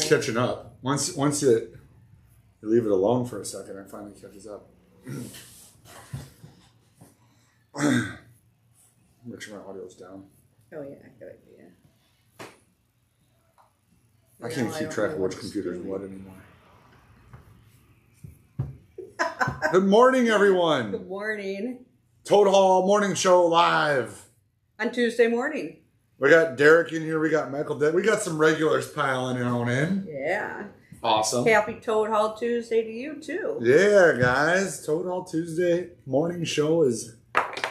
It's catching up. Once you leave it alone for a second, it finally catches up. Make sure my audio's down. Oh yeah, good idea. I can't keep track of which computer's what anymore. Good morning, everyone. Good morning. Toad Hall Morning Show live. On Tuesday morning. We got Derek in here. We got Michael. We got some regulars piling on in. Yeah. Awesome. Happy Toad Hall Tuesday to you, too. Yeah, guys. Toad Hall Tuesday morning show is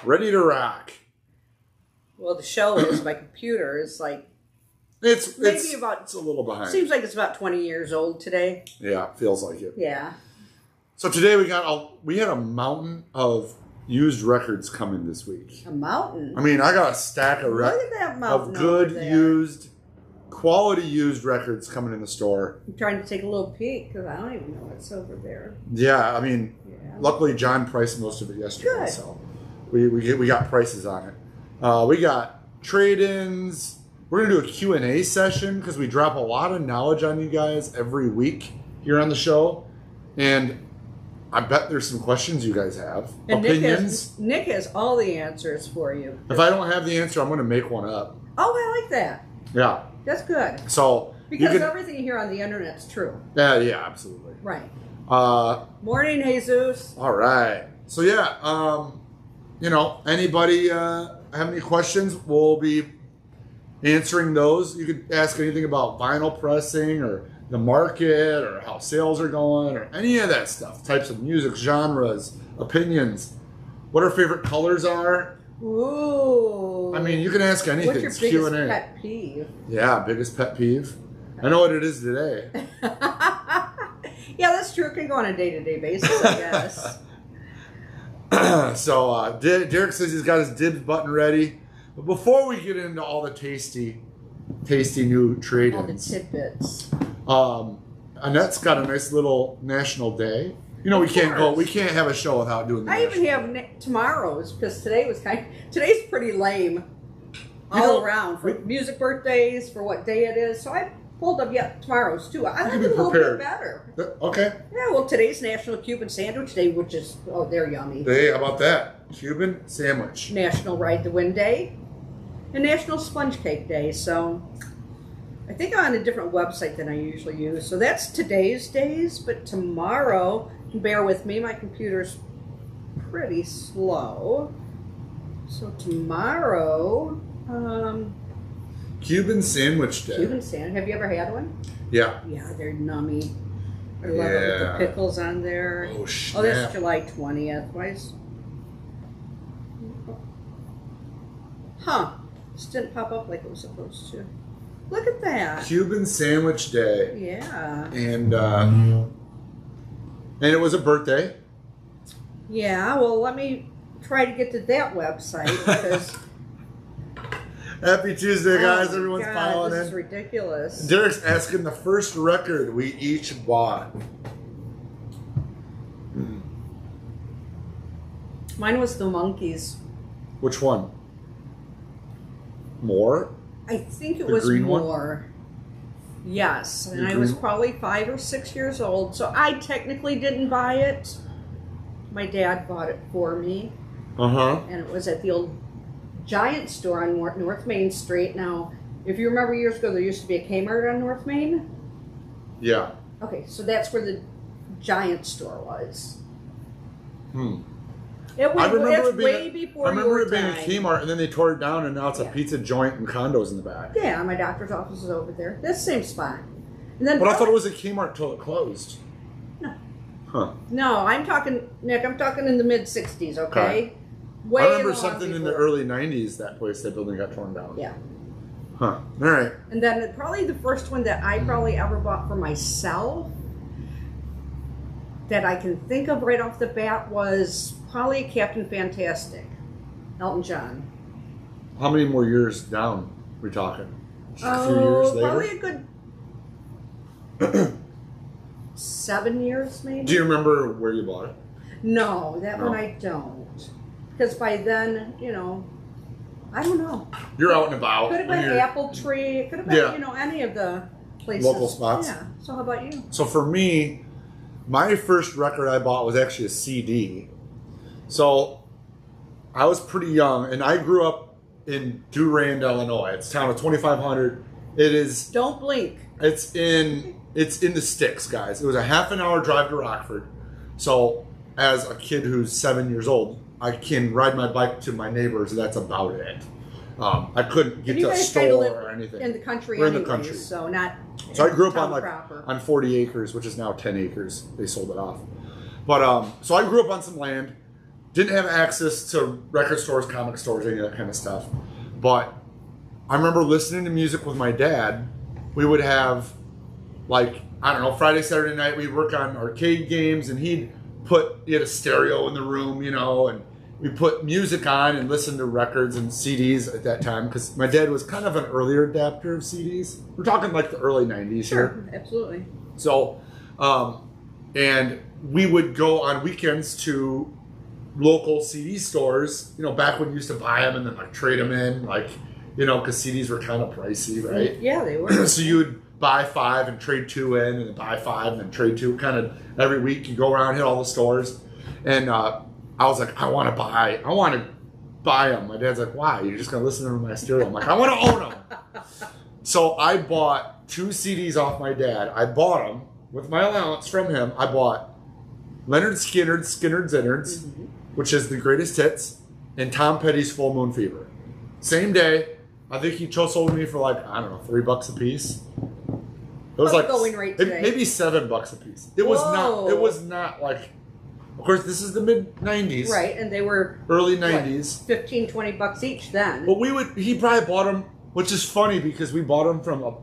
ready to rock. Well, the show is, my computer is like... It's a little behind. Seems like it's about 20 years old today. Yeah, feels like it. Yeah. So today we had a mountain of used records coming this week. A mountain? I mean, I got a stack of Look at that mountain of good over there. used, quality used records coming in the store. I'm trying to take a little peek because I don't even know what's over there. Yeah, I mean, Yeah. luckily John priced most of it yesterday, Good. so we got prices on it. We got trade-ins. We're gonna do a Q&A session because we drop a lot of knowledge on you guys every week here on the show, and I bet there's some questions you guys have. And opinions. Nick has all the answers for you. If I don't have the answer, I'm gonna make one up. Oh, I like that. Yeah. That's good. So Because everything you hear on the internet's true. yeah, absolutely. Right. Morning, Jesus. All right. So yeah, anybody have any questions? We'll be answering those. You could ask anything about vinyl pressing or the market or how sales are going or any of that stuff. Types of music, genres, opinions, what our favorite colors are. Ooh. I mean, you can ask anything. What's your it's biggest Q&A. pet peeve? Yeah, biggest pet peeve. I know what it is today. Yeah, that's true. It can go on a day-to-day basis, I guess. So Derek says he's got his dibs button ready. But before we get into all the tasty new trade-ins, All the tidbits. Annette's got a nice little national day. We can't have a show without doing the I even have tomorrow's because today's pretty lame around for music birthdays, for what day it is. So I pulled up tomorrow's too. I like it a little bit better. Okay. Yeah, well, today's National Cuban Sandwich Day, which is, they're yummy. Hey, how about that? Cuban sandwich. National Ride the Wind Day and National Sponge Cake Day. So I think I'm on a different website than I usually use. So that's today's days, but tomorrow, bear with me, my computer's pretty slow. So tomorrow, Cuban sandwich day. Cuban sandwich. Have you ever had one? Yeah. Yeah, they're nummy. I love it with the pickles on there. Oh, snap. Oh, that's July 20th. Why is... Huh. This didn't pop up like it was supposed to. Look at that. Cuban sandwich day. Yeah. And it was a birthday. Yeah, well, let me try to get to that website because... Happy Tuesday, guys. Oh, Everyone's piling in. This is ridiculous. Derek's asking the first record we each bought. Mine was the Monkees. Which one? More? I think it The was green one? more. Yes, and The I was green- probably 5 or 6 years old, so I technically didn't buy it. My dad bought it for me, Uh-huh. and it was at the old Giant store on North Main Street. Now, if you remember years ago, there used to be a Kmart on North Main. Yeah. Okay, so that's where the Giant store was. It was way before I remember your it being time. a Kmart, and then they tore it down, and now it's a Yeah. pizza joint and condos in the back. Yeah, my doctor's office is over there. That's the same spot. And then But I thought it was a Kmart till it closed. No. Huh. No, I'm talking, Nick, I'm talking in the mid-'60s, okay? Way I remember long something in the before. early 90s, that building got torn down. Yeah. Huh. All right. And then probably the first one that I probably ever bought for myself that I can think of right off the bat was probably Captain Fantastic, Elton John. How many more years down we talking? Just a few years later? Probably a good 7 years, maybe. Do you remember where you bought it? No, that No. one I don't. Because by then, I don't know. You're out and about. Could have been Apple Tree. It could have been, Yeah. any of the... places. Local spots. Yeah. So how about you? So for me, my first record I bought was actually a CD. So I was pretty young, and I grew up in Durand, Illinois. It's a town of 2,500. It is. Don't blink. It's in the sticks, guys. It was a half an hour drive to Rockford. So as a kid who's 7 years old, I can ride my bike to my neighbors, and that's about it. I couldn't get to a store or anything. In the country, we're in anyways, the country, so not. So I grew up proper. on 40 acres, which is now 10 acres. They sold it off, but so I grew up on some land. Didn't have access to record stores, comic stores, any of that kind of stuff. But I remember listening to music with my dad. We would have, like, I don't know, Friday, Saturday night, we'd work on arcade games, and he had a stereo in the room, and we put music on and listened to records and CDs at that time, because my dad was kind of an earlier adapter of CDs. We're talking like the early 90s Sure, here. absolutely. So, and we would go on weekends to local CD stores, back when you used to buy them and then like trade them in, like, because CDs were kind of pricey, right? Yeah, they were. So you would buy 5 and trade 2 in, and then buy 5 and then trade 2. Kind of every week you go around, hit all the stores, and I was like, I want to buy them. My dad's like, why? You're just gonna listen to them in my stereo? I'm like, I want to own them. So I bought 2 CDs off my dad. I bought them with my allowance from him. I bought Leonard Skinner's Innards, which is the greatest hits, and Tom Petty's Full Moon Fever. Same day. I think he sold me for like, I don't know, $3 a piece. It was like going rate today? Maybe $7 a piece. It was not like, of course, this is the mid 90s. Right, and they were early 90s. $15, $20 each then. But he probably bought them, which is funny because we bought them from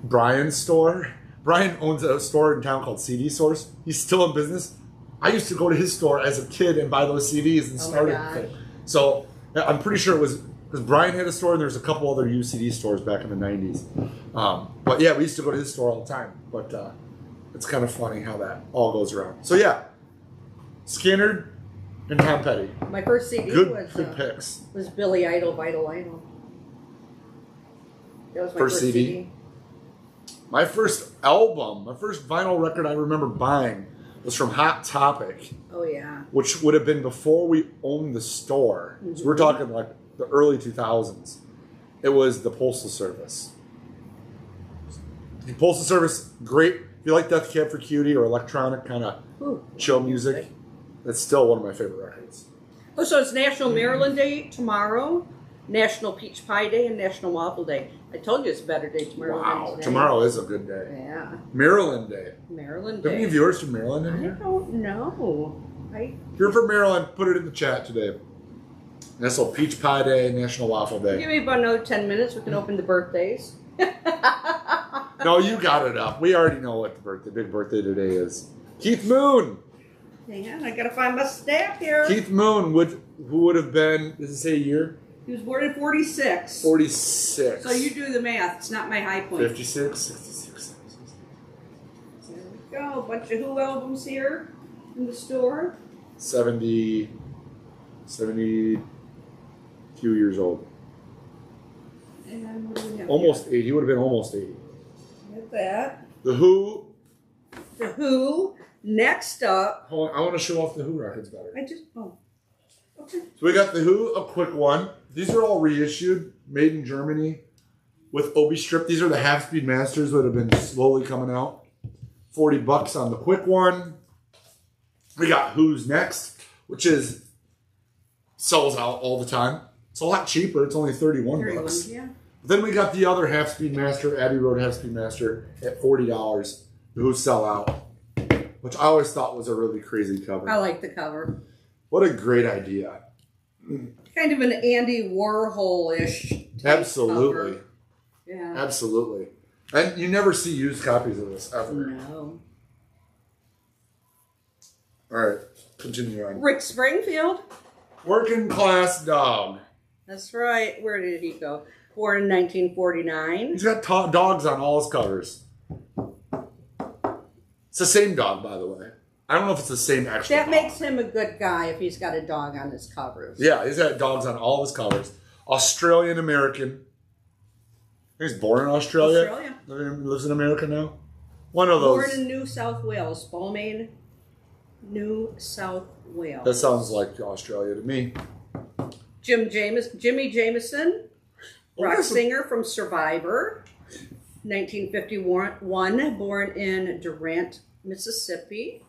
Brian's store. Brian owns a store in town called CD Source. He's still in business. I used to go to his store as a kid and buy those CDs and started. So I'm pretty sure it was because Brian had a store and there's a couple other UCD stores back in the 90s. But yeah, we used to go to his store all the time. But it's kind of funny how that all goes around. So yeah, Skinner and Tom Petty. My first CD good picks. Was Billy Idol, Vital Idol. That was my first CD. My first album, my first vinyl record I remember buying was from Hot Topic. Oh, yeah. Which would have been before we owned the store. Mm-hmm. So we're talking like the early 2000s. It was the Postal Service. The Postal Service, great. If you like Death Cab for Cutie or electronic kind of chill music, that's still one of my favorite records. Oh, so it's National Maryland Day tomorrow, National Peach Pie Day, and National Waffle Day. I told you it's a better day tomorrow. Wow, tomorrow is a good day. Yeah. Maryland Day. Maryland Day. Do you have any viewers from Maryland in here? I don't know. If you're from Maryland, put it in the chat today. National Peach Pie Day, National Waffle Day. Give me about another 10 minutes. We can open the birthdays. No, you got it up. We already know what the big birthday today is. Keith Moon. Hang on, I gotta find my staff here. Keith Moon who would have been, does it say a year? He was born in 46. 46. So you do the math. It's not my high point. 56, 66. There we go. A bunch of Who albums here in the store. 72 years old. And what do we have almost here? 80. He would have been almost 80. Get that. The Who. The Who. Next up. Hold on, I want to show off the Who records better. Okay. So we got the Who, a quick one. These are all reissued, made in Germany with Obi Strip. These are the half-speed masters that have been slowly coming out. $40 on the quick one. We got Who's Next, which sells out all the time. It's a lot cheaper. It's only $31. Yeah. Then we got the other half-speed master, Abbey Road half-speed master, at $40. The Who sell out, which I always thought was a really crazy cover. I like the cover. What a great idea. Kind of an Andy Warhol-ish Absolutely. cover. Yeah. Absolutely. And you never see used copies of this ever. No. All right, continue on. Rick Springfield. Working Class Dog. That's right. Where did he go? Born in 1949. He's got dogs on all his covers. It's the same dog, by the way. I don't know if it's the same actual That dog. makes him a good guy if he's got a dog on his covers. Yeah, he's got dogs on all his covers. Australian American. He's born in Australia. Australia. Lives in America now. One of those. Born in New South Wales, Balmain, New South Wales. That sounds like Australia to me. Jimmy Jameson, rock listen. singer from Survivor, 1951, born in Durant, Mississippi.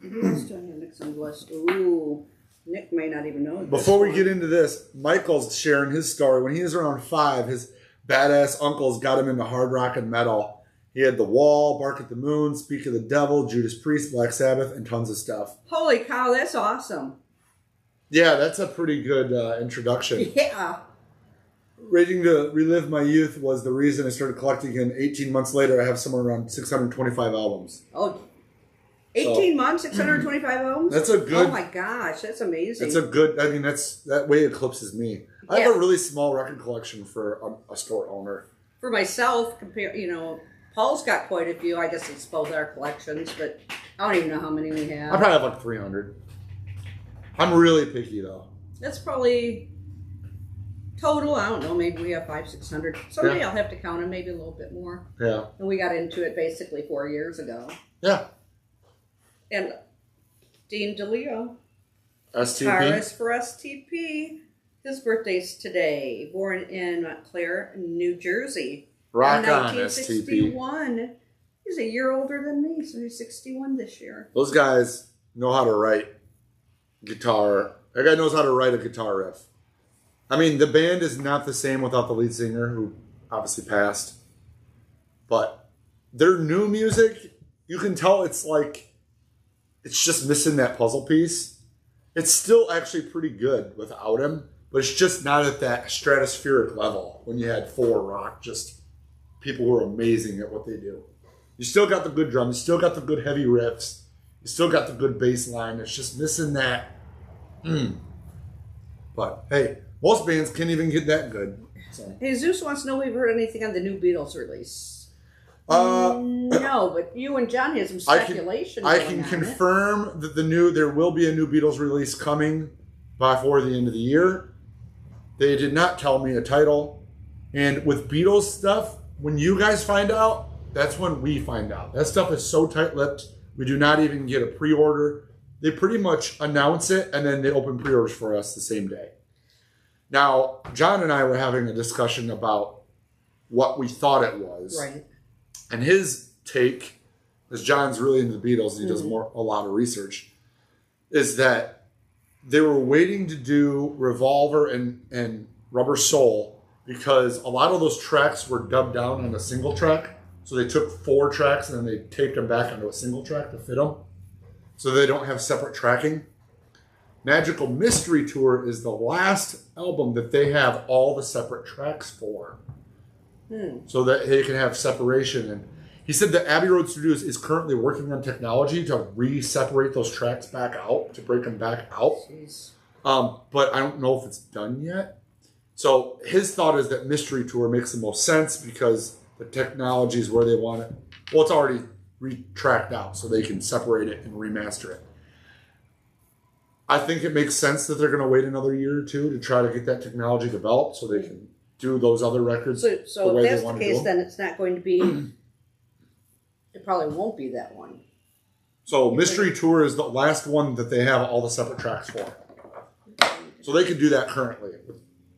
Who else do I have next on the list? Ooh, Nick may not even know. Before we get into this, Michael's sharing his story. When he was around 5, his badass uncles got him into hard rock and metal. He had The Wall, Bark at the Moon, Speak of the Devil, Judas Priest, Black Sabbath, and tons of stuff. Holy cow, that's awesome. Yeah, that's a pretty good introduction. Yeah. Raging to Relive My Youth was the reason I started collecting, and 18 months later I have somewhere around 625 albums. Oh, 18 months, 625 albums? That's a good... Oh my gosh, that's amazing. That's a good... I mean, that way eclipses me. I have a really small record collection for a store owner. For myself, Paul's got quite a few. I guess it's both our collections, but I don't even know how many we have. I probably have like 300. I'm really picky, though. That's probably total. I don't know. Maybe we have 500-600. Someday I'll have to count them. Maybe a little bit more. Yeah. And we got into it basically 4 years ago. Yeah. And Dean DeLeo, STP. guitarist for STP. His birthday's today. Born in Montclair, New Jersey. Rock in on, 1961. STP. He's a year older than me, so he's 61 this year. Those guys know how to write guitar. That guy knows how to write a guitar riff. I mean, the band is not the same without the lead singer, who obviously passed. But their new music, you can tell it's just missing that puzzle piece. It's still actually pretty good without him, but it's just not at that stratospheric level when you had 4 rock, just people who are amazing at what they do. You still got the good drums, you still got the good heavy riffs, you still got the good bass line. It's just missing that. But hey, most bands can't even get that good. So. Hey, Zeus wants to know if we've heard anything on the new Beatles release. No, but you and John had some speculation. I can confirm that there will be a new Beatles release coming before the end of the year. They did not tell me a title. And with Beatles stuff, when you guys find out, that's when we find out. That stuff is so tight-lipped, we do not even get a pre-order. They pretty much announce it, and then they open pre-orders for us the same day. Now, John and I were having a discussion about what we thought it was. Right. And his take, as John's really into the Beatles, and he does a lot of research, is that they were waiting to do Revolver and Rubber Soul because a lot of those tracks were dubbed down on a single track. So they took 4 tracks and then they taped them back onto a single track to fit them. So they don't have separate tracking. Magical Mystery Tour is the last album that they have all the separate tracks for. So that they can have separation. And he said that Abbey Road Studios is currently working on technology to re-separate those tracks back out, to break them back out. Jeez. But I don't know if it's done yet. So his thought is that Mystery Tour makes the most sense because the technology is where they want it. Well, it's already re-tracked out, so they can separate it and remaster it. I think it makes sense that they're going to wait another year or two to try to get that technology developed so they can do those other records. So if that's the case, then it's not going to be. It probably won't be that one. So Mystery Tour is the last one that they have all the separate tracks for. So they can do that currently,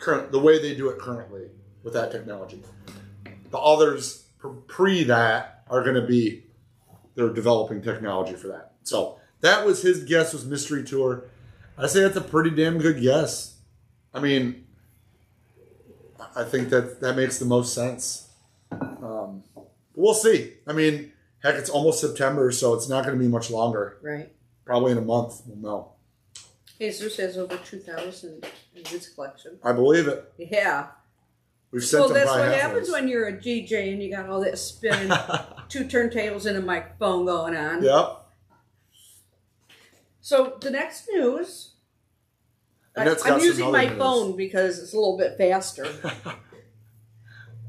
the way they do it currently with that technology. The others pre that are going to be, they're developing technology for that. So that was his guess, was Mystery Tour. I say that's a pretty damn good guess. I mean, I think that makes the most sense. We'll see. I mean, heck, it's almost September, so it's not going to be much longer. Right. Probably in a month, we'll know. Jesus has over 2,000 in his collection. I believe it. Yeah. We've sent them that's by what half happens those. when you're a DJ and you got all that spinning, 2 turntables and a microphone going on. Yep. So the next news, And that's I'm got using some my other phone news. because it's a little bit faster.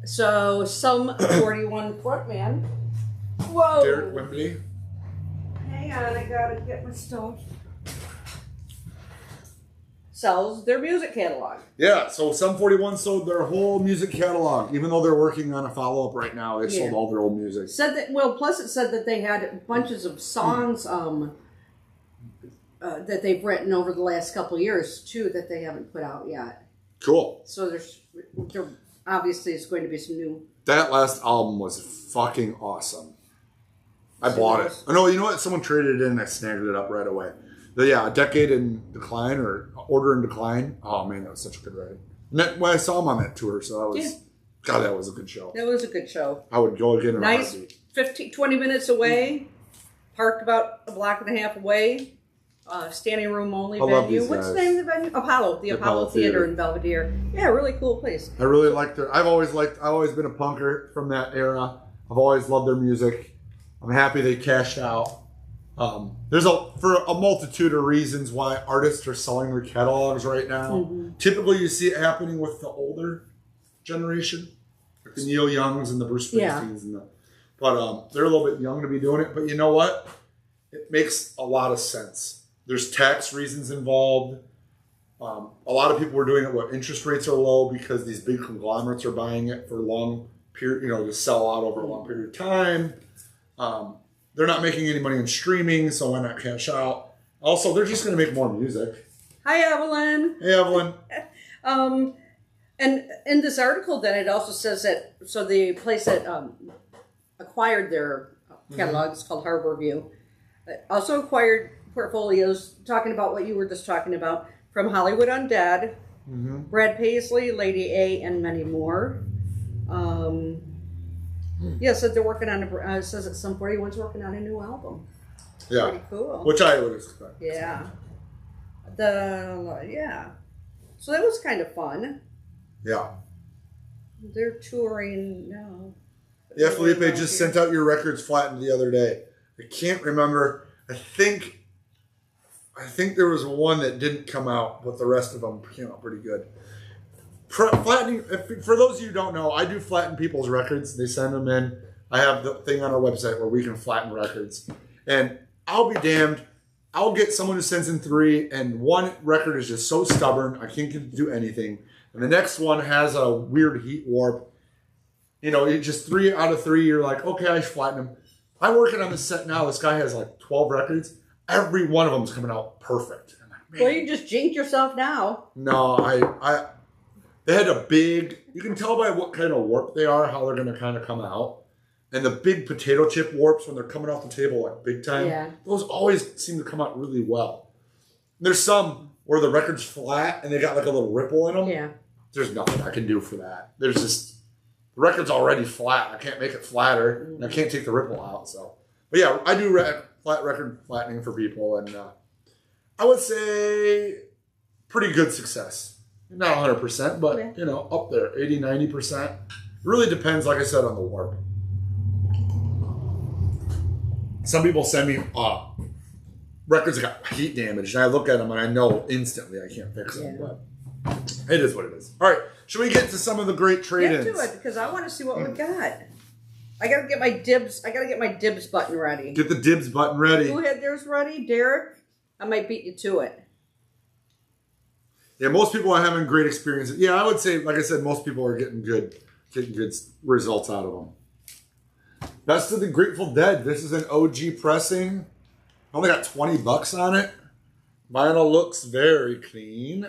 So some 41 frontman. Whoa! Derek Wembley. Hang on, I gotta get my stuff. sells their music catalog. Yeah, so Sum 41 sold their whole music catalog, even though they're working on a follow-up right now. They sold all their old music. Said that. Well, plus it said that they had bunches of songs that they've written over the last couple of years too that they haven't put out yet. Cool. So there obviously is going to be some new. That last album was fucking awesome. I bought it. Oh no, you know what? Someone traded it in and I snagged it up right away. A Decade in Decline or Order in Decline. Oh man, that was such a good ride. When I saw him on that tour, so that was God, that was a good show. That was a good show. I would go again in a nice heartbeat. 20 minutes away, parked about a block and a half away, standing room only venue. What's the name of the venue? Apollo, the Apollo Theater in Belvedere. Yeah, really cool place. I really liked it. I've always been a punker from that era. I've always loved their music. I'm happy they cashed out. There's for a multitude of reasons why artists are selling their catalogs right now. Mm-hmm. Typically, you see it happening with the older generation, like the Neil Youngs and the Bruce Springsteens, but they're a little bit young to be doing it. But you know what? It makes a lot of sense. There's tax reasons involved. A lot of people are doing it where interest rates are low because these big conglomerates are buying it for long period, to sell out over a long period of time. They're not making any money in streaming, so why not cash out? Also, they're just going to make more music. Hi, Evelyn. Hey, Evelyn. And in this article, then it also says that the place that acquired their catalog is called Harborview. Also acquired portfolios, talking about what you were just talking about, from Hollywood Undead, Brad Paisley, Lady A, and many more. So they're working on it says that Sum 41's working on a new album. Yeah. Pretty cool. Which I would expect. Yeah. So that was kind of fun. Yeah. They're touring now. Yeah, Felipe just sent out your records flattened the other day. I can't remember. I think there was one that didn't come out, but the rest of them came out pretty good. Flattening, for those of you who don't know, I do flatten people's records. They send them in. I have the thing on our website where we can flatten records. And I'll be damned. I'll get someone who sends in 3, and one record is just so stubborn, I can't get it to do anything. And the next one has a weird heat warp. It's just 3 out of 3, you're like, okay, I should flatten them. I'm working on this set now. This guy has like 12 records. Every one of them is coming out perfect. I'm like, well, you just jinxed yourself now. No, they had a big, you can tell by what kind of warp they are, how they're going to kind of come out. And the big potato chip warps, when they're coming off the table like big time, those always seem to come out really well. There's some where the record's flat and they got like a little ripple in them. Yeah. There's nothing I can do for that. The record's already flat. I can't make it flatter, and I can't take the ripple out. So, but yeah, I do record flattening for people, and I would say pretty good success. Not 100%, but up there, 80, 90%. It really depends, like I said, on the warp. Some people send me records that got heat damage, and I look at them and I know instantly I can't fix them. But it is what it is. All right, should we get to some of the great trade-ins? Get to it, because I want to see what we got. I gotta get my dibs button ready. Get the dibs button ready. Who had theirs ready? Derek? I might beat you to it. Yeah, most people are having great experiences. Yeah, I would say, like I said, most people are getting good results out of them. Best of the Grateful Dead. This is an OG pressing. I only got $20 on it. Vinyl looks very clean.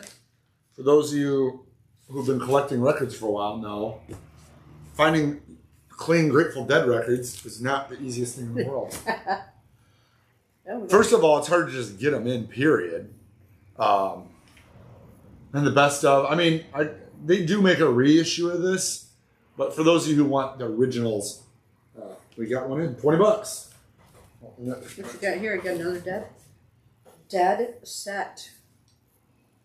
For those of you who've been collecting records for a while know, finding clean Grateful Dead records is not the easiest thing in the world. First of all, it's hard to just get them in, period. And the best of, they do make a reissue of this, but for those of you who want the originals, we got one in, $20. What you got here? I got another dead set.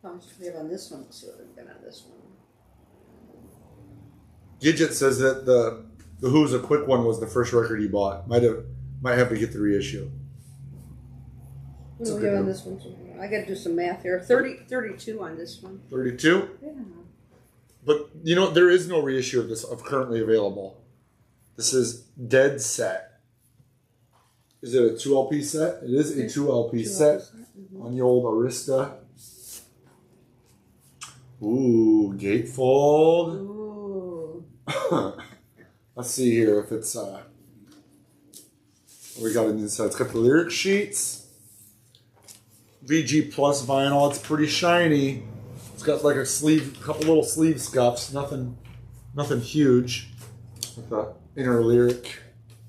How much do we have on this one? Let's see what we've got on this one. Gidget says that the Who's A Quick One was the first record he bought. Might have to get the reissue. What do we have on this one? I got to do some math here. 32 on this one. 32? Yeah. But there is no reissue of this currently available. This is dead set. Is it a 2 LP set? It is a 2 LP set on the old Arista. Ooh, gatefold. Ooh. Let's see here if it's what we got in the inside. It's got the lyric sheets. VG Plus vinyl. It's pretty shiny. It's got like a couple little sleeve scuffs. Nothing huge. With the inner lyric.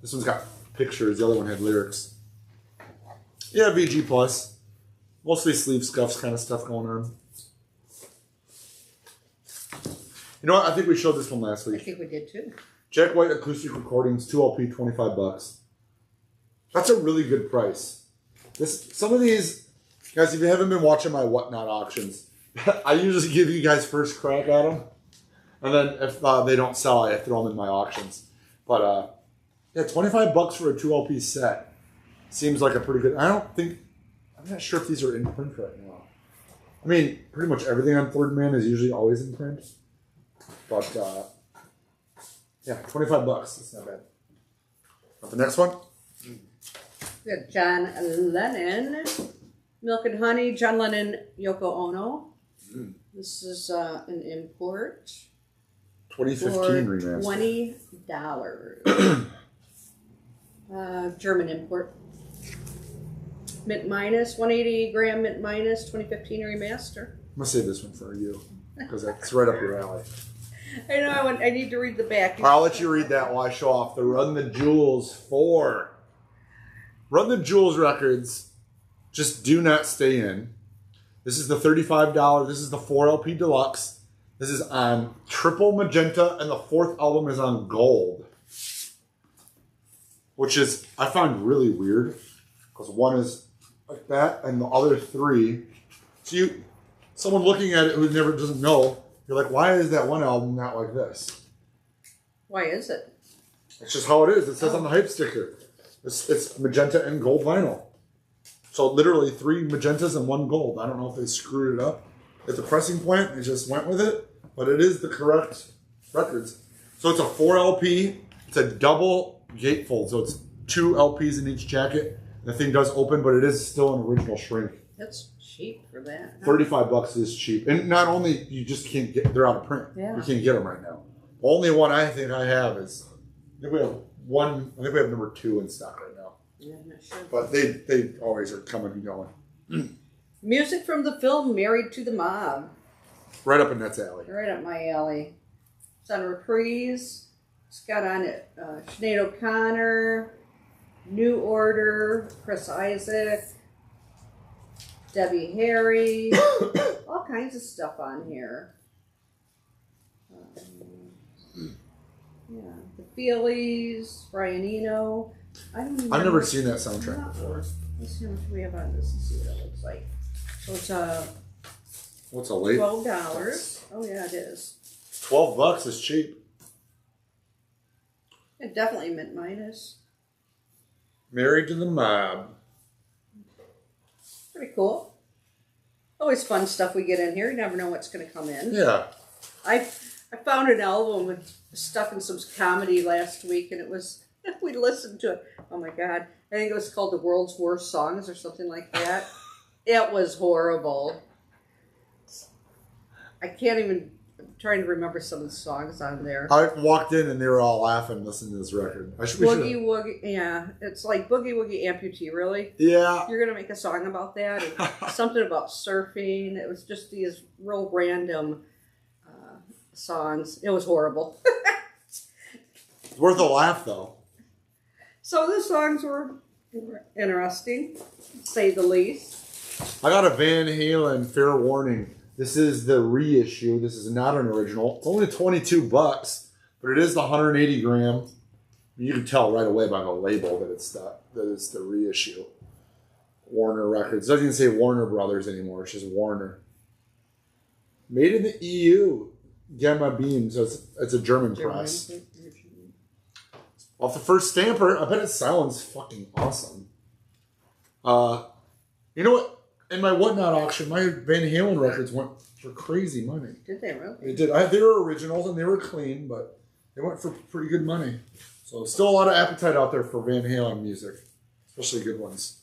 This one's got pictures. The other one had lyrics. Yeah, VG Plus. Mostly sleeve scuffs kind of stuff going on. You know what? I think we showed this one last week. I think we did too. Jack White acoustic recordings, 2 LP, $25. That's a really good price. Some of these, guys, if you haven't been watching my Whatnot auctions, I usually give you guys first crack at them. And then if they don't sell, I throw them in my auctions. But yeah, $25 for a 2 LP set seems like a pretty good. I'm not sure if these are in print right now. I mean, pretty much everything on Third Man is usually always in print. But yeah, $25. That's not bad. But the next one? We got John Lennon, Milk and Honey, John Lennon, Yoko Ono. This is an import. 2015 remaster. $20. German import. Mint minus, 180 gram mint minus, 2015 remaster. I'm going to save this one for you because that's right up your alley. I know, I need to read the back. I'll let you read that while I show off the Run the Jewels 4. Run the Jewels records just do not stay in. This is the $35. This is the 4 LP deluxe. This is on triple magenta, and the 4th album is on gold. Which is, I find really weird. Because one is like that, and the other 3. So someone looking at it who doesn't know, you're like, why is that one album not like this? Why is it? It's just how it is. It says on the hype sticker. It's magenta and gold vinyl. So literally 3 magentas and 1 gold. I don't know if they screwed it up at the pressing plant. They just went with it. But it is the correct records. So it's a 4 LP. It's a double gatefold. So it's 2 LPs in each jacket. The thing does open, but it is still an original shrink. That's cheap for that. $35 is cheap. And not only, you just can't get, they're out of print. Yeah. You can't get them right now. The only one I think I have is, I think we have number 2 in stock right now. Yeah, I'm not sure. But they always are coming and going. Music from the film Married to the Mob. Right up in Net's alley. Right up my alley. It's on Reprise. It's got on it Sinead O'Connor, New Order, Chris Isaac, Debbie Harry, all kinds of stuff on here. Yeah, the Feelies, Brian Eno. I've never seen that soundtrack before. Let's see how much we have on this and see what it looks like. So it's what's a late? $12. Oh yeah, it is. $12 is cheap. It definitely mint minus. Married to the Mob. Pretty cool. Always fun stuff we get in here. You never know what's going to come in. Yeah. I found an album with stuck in some comedy last week, and it was, we listened to it. Oh my God. I think it was called The World's Worst Songs or something like that. It was horrible. I can't even, I'm trying to remember some of the songs on there. I walked in and they were all laughing listening to this record. Woogie Woogie, yeah. It's like Boogie Woogie Amputee, really? Yeah. You're going to make a song about that? And something about surfing. It was just these real random songs. It was horrible. It's worth a laugh, though. So the songs were interesting, to say the least. I got a Van Halen Fair Warning. This is the reissue. This is not an original. It's only $22, but it is the 180 gram. You can tell right away by the label that it's the reissue. Warner Records. It doesn't even say Warner Brothers anymore. It's just Warner. Made in the EU. Gamma Beam. So it's a German press. Off the first stamper. I bet it sounds fucking awesome. You know what? In my Whatnot auction, my Van Halen records went for crazy money. Did they really? They did. They were originals and they were clean, but they went for pretty good money. So still a lot of appetite out there for Van Halen music, especially good ones.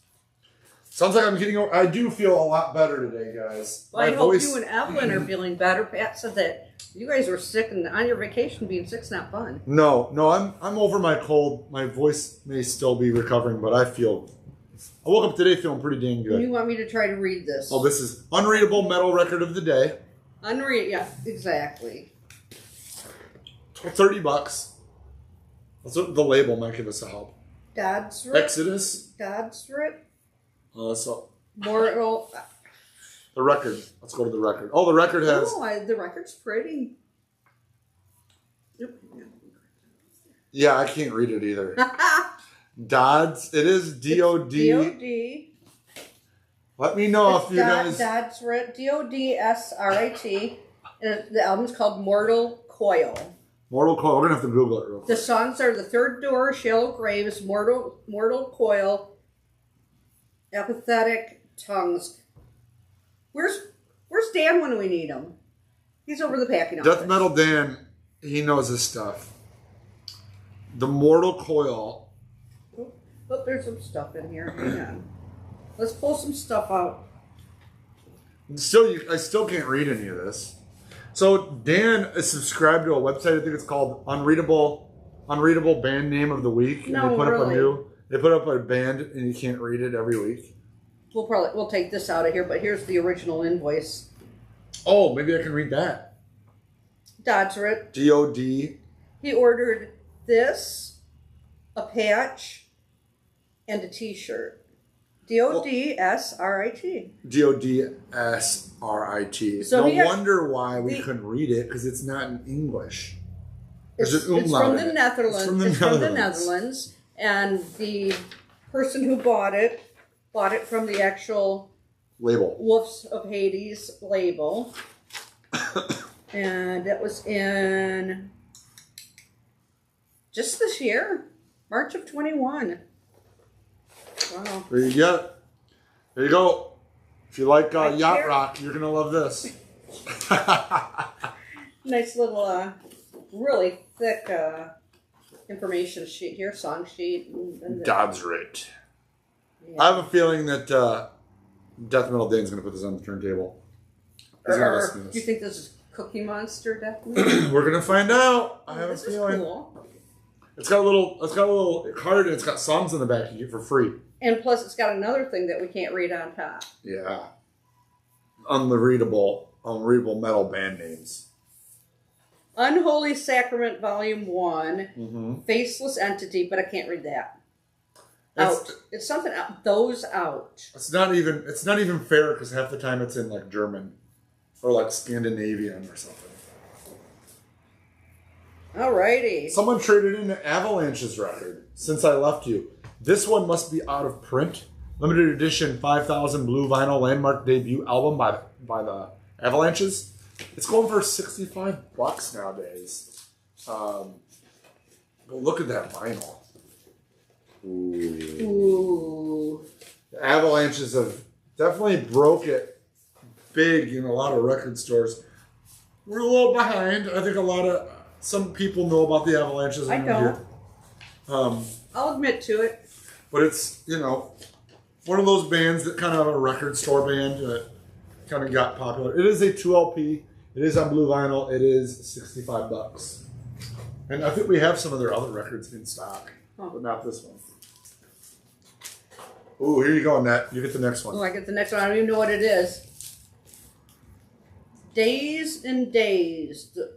Sounds like I'm getting. I do feel a lot better today, guys. Well, I hope you and Evelyn are feeling better. Pat said that you guys were sick, and on your vacation, being sick's not fun. No, I'm over my cold. My voice may still be recovering, but I woke up today feeling pretty dang good. You want me to try to read this? Oh, this is Unreadable Metal Record of the Day. Yeah, exactly. $30. That's what the label might give us a help. Dodsrit. Exodus. Dodsrit. So Mortal. the record. Let's go to the record. Oh, the record has. Oh, the record's pretty. Yep. Yeah, I can't read it either. Dodds. It is D-O-D. D-O-D. Let me know if you guys. Dodsrit. D-O-D-S-R-I-T. And the album's called Mortal Coil. Mortal Coil. We're gonna have to Google it real quick. The songs are The Third Door, Shallow Graves, Mortal Coil, Apathetic Tongues. Where's Dan when we need him? He's over the packing office. Death Metal Dan, he knows his stuff. The Mortal Coil. Oh, there's some stuff in here. Hang on. Let's pull some stuff out. I still can't read any of this. So Dan is subscribed to a website. I think it's called Unreadable Band Name of the Week. And No, they put really. They put up a band, and you can't read it every week. We'll take this out of here, but here's the original invoice. Oh, maybe I can read that. Dodsrit. D-O-D. He ordered this, a patch, and a T-shirt. D-O-D-S-R-I-T. D-O-D-S-R-I-T. So no wonder why we couldn't read it, because it's not in English. It's from the Netherlands. It's from the Netherlands. And the person who bought it from the actual label. Wolves of Hades label. And that was in just this year, March of 21. Wow. There you go. There you go. If you like yacht rock, you're gonna love this. Nice little, really thick information sheet here, song sheet. And Dodsrit. Yeah. I have a feeling that Death Metal Dane's gonna put this on the turntable. He's gonna listen to this. Do you think this is Cookie Monster Death Metal? We're gonna find out. I have a This is feeling. cool. It's got a little card, and it's got songs in the back you get for free. And plus, it's got another thing that we can't read on top. Yeah. Unreadable metal band names. Unholy Sacrament Volume 1. Mm-hmm. Faceless Entity, but I can't read that. Out. It's something out. Those out. It's not even fair, because half the time it's in like German or like Scandinavian or something. Alrighty. Someone traded in an Avalanche's record, Since I Left You. This one must be out of print. Limited edition 5,000 blue vinyl landmark debut album by the Avalanches. It's going for $65 nowadays. But look at that vinyl. Ooh. The Avalanches have definitely broke it big in a lot of record stores. We're a little behind. I think some people know about the Avalanches. I don't. I'll admit to it. But it's, one of those bands that kind of a record store band that kind of got popular. It is a 2LP. It is on blue vinyl. It is $65. And I think we have some of their other records in stock, but not this one. Ooh, here you go, Annette. You get the next one. Oh, I get the next one. I don't even know what it is. Days and Days. The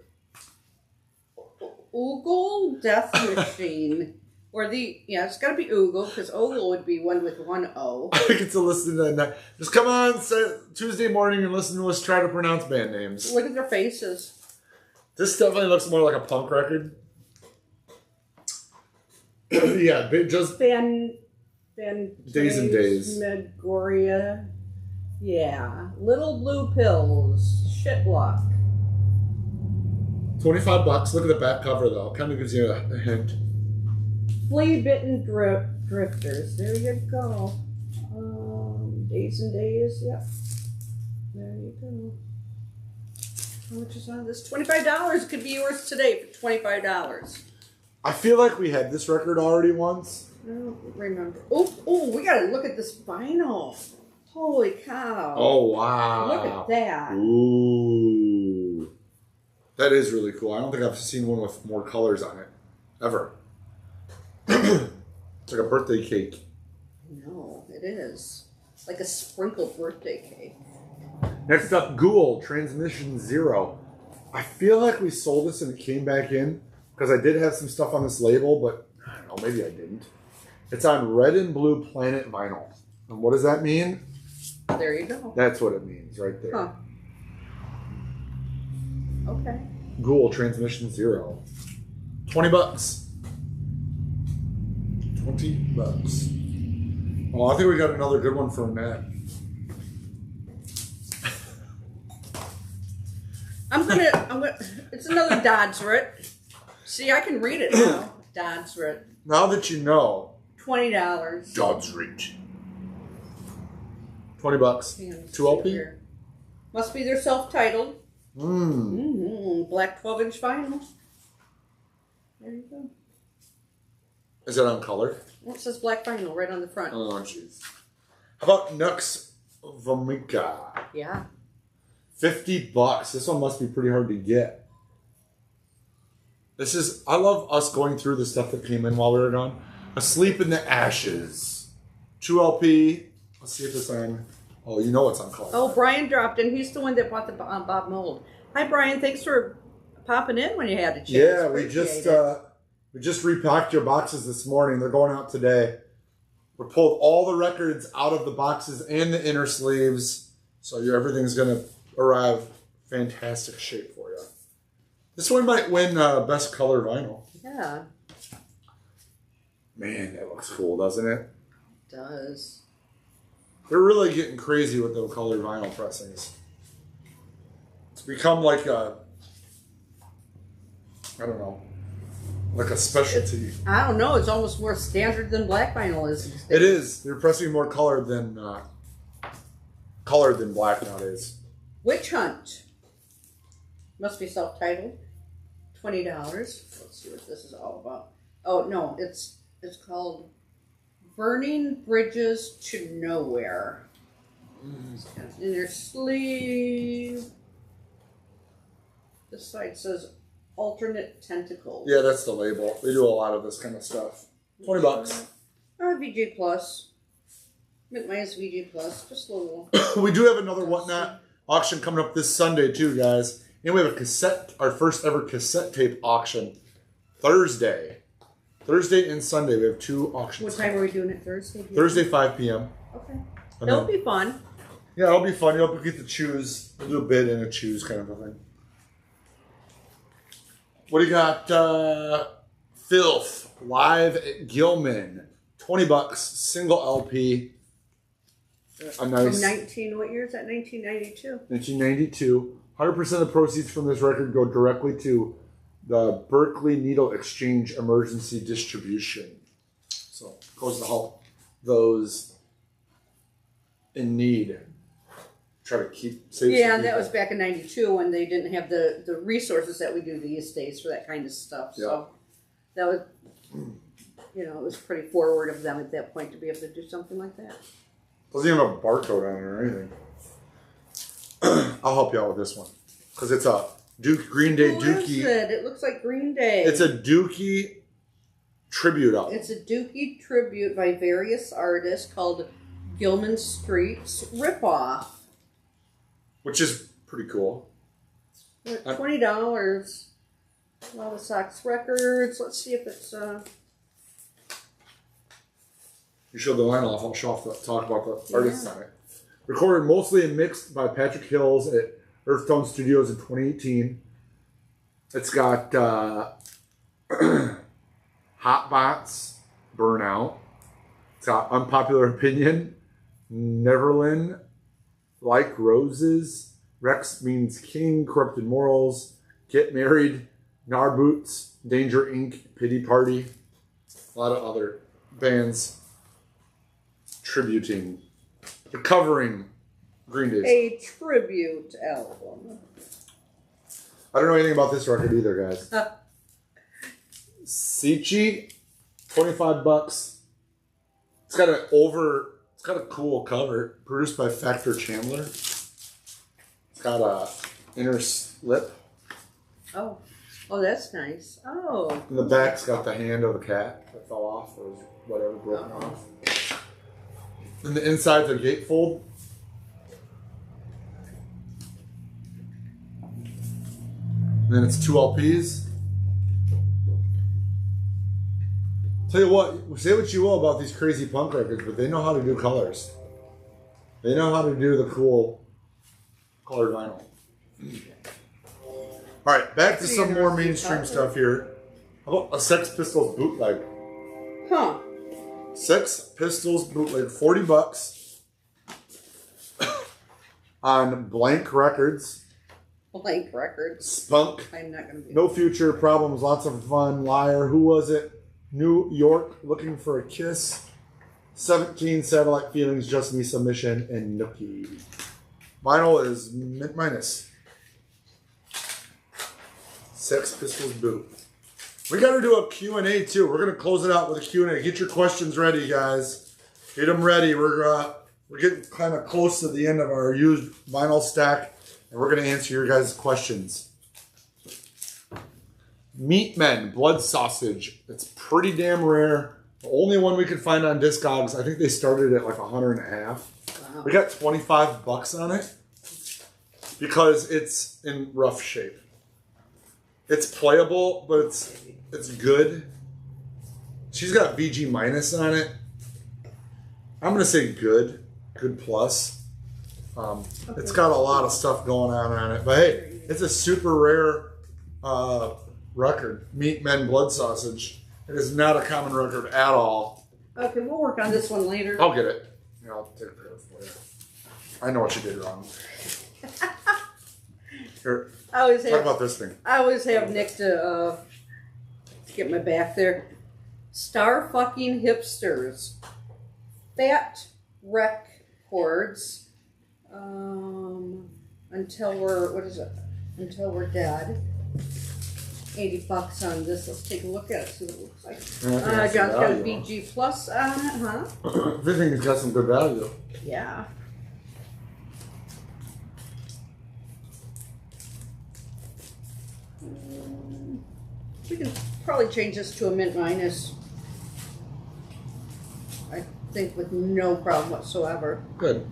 Oogle Death Machine. It's got to be Oogle, because Ogle would be one with one O. I get to listen to that. Just come on Tuesday morning and listen to us try to pronounce band names. Look at their faces. This definitely looks more like a punk record. Yeah, just Days and Days. Megoria. Yeah. Little Blue Pills. Shitlock. $25. Look at the back cover, though. Kind of gives you a hint. Flea Bitten Drifters. There you go. Days and Days. Yep. There you go. How much is on this? $25. It could be yours today for $25. I feel like we had this record already once. don't remember. Oh, we gotta look at this vinyl. Holy cow. Oh, wow. Look at that. Ooh. That is really cool. I don't think I've seen one with more colors on it. Ever. It's like a birthday cake. No, it is. Like a sprinkled birthday cake. Next up, Ghoul, Transmission Zero. I feel like we sold this and it came back in because I did have some stuff on this label, but I don't know, maybe I didn't. It's on Red and Blue Planet vinyl. And what does that mean? There you go. That's what it means right there. Huh. Okay. Ghoul, Transmission Zero. $20. $20. Oh, I think we got another good one for Matt. I'm gonna, it's another Dodsrit. See, I can read it now. Dodsrit. Now that you know. $20. Dodsrit. $20. 2 LP? Must be their self-titled. Mmm. Black 12-inch vinyl. There you go. Is it on color? Well, it says black vinyl right on the front. Oh, jeez. How about Nux Vomica? Yeah. $50. This one must be pretty hard to get. This is, I love us going through the stuff that came in while we were gone. Asleep in the Ashes. 2 LP. Let's see if it's on. Oh, you know it's on color. Oh, Brian dropped in. He's the one that bought the Bob Mold. Hi, Brian. Thanks for popping in when you had a chance. Yeah, we just repacked your boxes this morning. They're going out today. We pulled all the records out of the boxes and the inner sleeves. So everything's going to arrive fantastic shape for you. This one might win best color vinyl. Yeah. Man, that looks cool, doesn't it? It does. They're really getting crazy with the color vinyl pressings. It's become like a, I don't know, like a specialty. I don't know. It's almost more standard than black vinyl is. It is. They're pressing more color than black nowadays. Witch Hunt. Must be self-titled. $20. Let's see what this is all about. Oh no, it's called Burning Bridges to Nowhere. In their sleeve. This side says Alternate Tentacles. Yeah, that's the label. They do a lot of this kind of stuff. $20. VJ Plus. Minus VJ Plus. Just a little. We do have another Whatnot auction coming up this Sunday too, guys. And we have a cassette, our first ever cassette tape auction. Thursday and Sunday. We have 2 auctions. What time are we doing it Thursday? Thursday, 5 p.m. Okay. It'll be fun. Yeah, it'll be fun. You'll get to choose. We'll do a bid and a choose kind of a thing. What do you got? Filth live at Gilman. $20, single LP. A nice. From 19, what year is that? 1992. 1992. 100% of the proceeds from this record go directly to the Berkeley Needle Exchange Emergency Distribution. So it goes to help those in need. Try to keep safe. Yeah, and that was back in 92 when they didn't have the resources that we do these days for that kind of stuff. So that was, it was pretty forward of them at that point to be able to do something like that. Doesn't even have a barcode on it or anything. I'll help you out with this one. Because it's a Green Day Dookie. What is it? It looks like Green Day. It's a Dookie tribute album. It's a Dookie tribute by various artists called Gilman Street's Ripoff. Which is pretty cool. $20. Lava Sox Records. Let's see if it's... You showed the line off. I'll talk about the artists on it. Recorded mostly and mixed by Patrick Hills at Earthtone Studios in 2018. It's got Hotbots, Burnout. It's got Unpopular Opinion, Neverland, Like Roses, Rex Means King, Corrupted Morals, Get Married, Narboots, Danger Inc., Pity Party. A lot of other bands covering Green Day. A tribute album. I don't know anything about this record either, guys. Sichi, $25. It's got a cool cover, produced by Factor Chandler. It's got a inner slip. Oh, that's nice. Oh. And the back's got the hand of a cat that fell off or whatever, broken off. And the inside's a gatefold. And then it's 2 LPs. Tell you what, say what you will about these crazy punk records, but they know how to do colors. They know how to do the cool colored vinyl. All right, back to some more mainstream stuff here. How about a Sex Pistols bootleg? Huh. Sex Pistols bootleg, $40 on Blank Records. Blank Records. Spunk. I'm not going to be. No Future, Problems, Lots of Fun, Liar, Who Was It? New York, Looking for a Kiss, 17, Satellite Feelings, Just Me, Submission, and Nookie. Vinyl is mint minus. Sex Pistols boot. We got to do a Q&A too. We're going to close it out with a Q&A. Get your questions ready, guys. Get them ready. We're getting kind of close to the end of our used vinyl stack, and we're going to answer your guys' questions. Meat Men, Blood Sausage. It's pretty damn rare. The only one we could find on Discogs. I think they started at like $100.50. Wow. We got $25 on it because it's in rough shape. It's playable, but it's good. She's got VG minus on it. I'm gonna say good plus. It's got a lot of stuff going on it, but hey, it's a super rare record. Meat Men, Blood Sausage. It is not a common record at all. Okay, we'll work on this one later. I'll get it. Yeah, I'll take care of it for you. I know what you did wrong. Here, talk about this thing. I always have Nick to get my back there. Star fucking hipsters. Fat records. Until we're dead. $80 on this. Let's take a look at it. See what it looks like. John's got a VG plus on it, huh? Everything's got some good value. Yeah. We can probably change this to a mint minus. I think with no problem whatsoever. Good.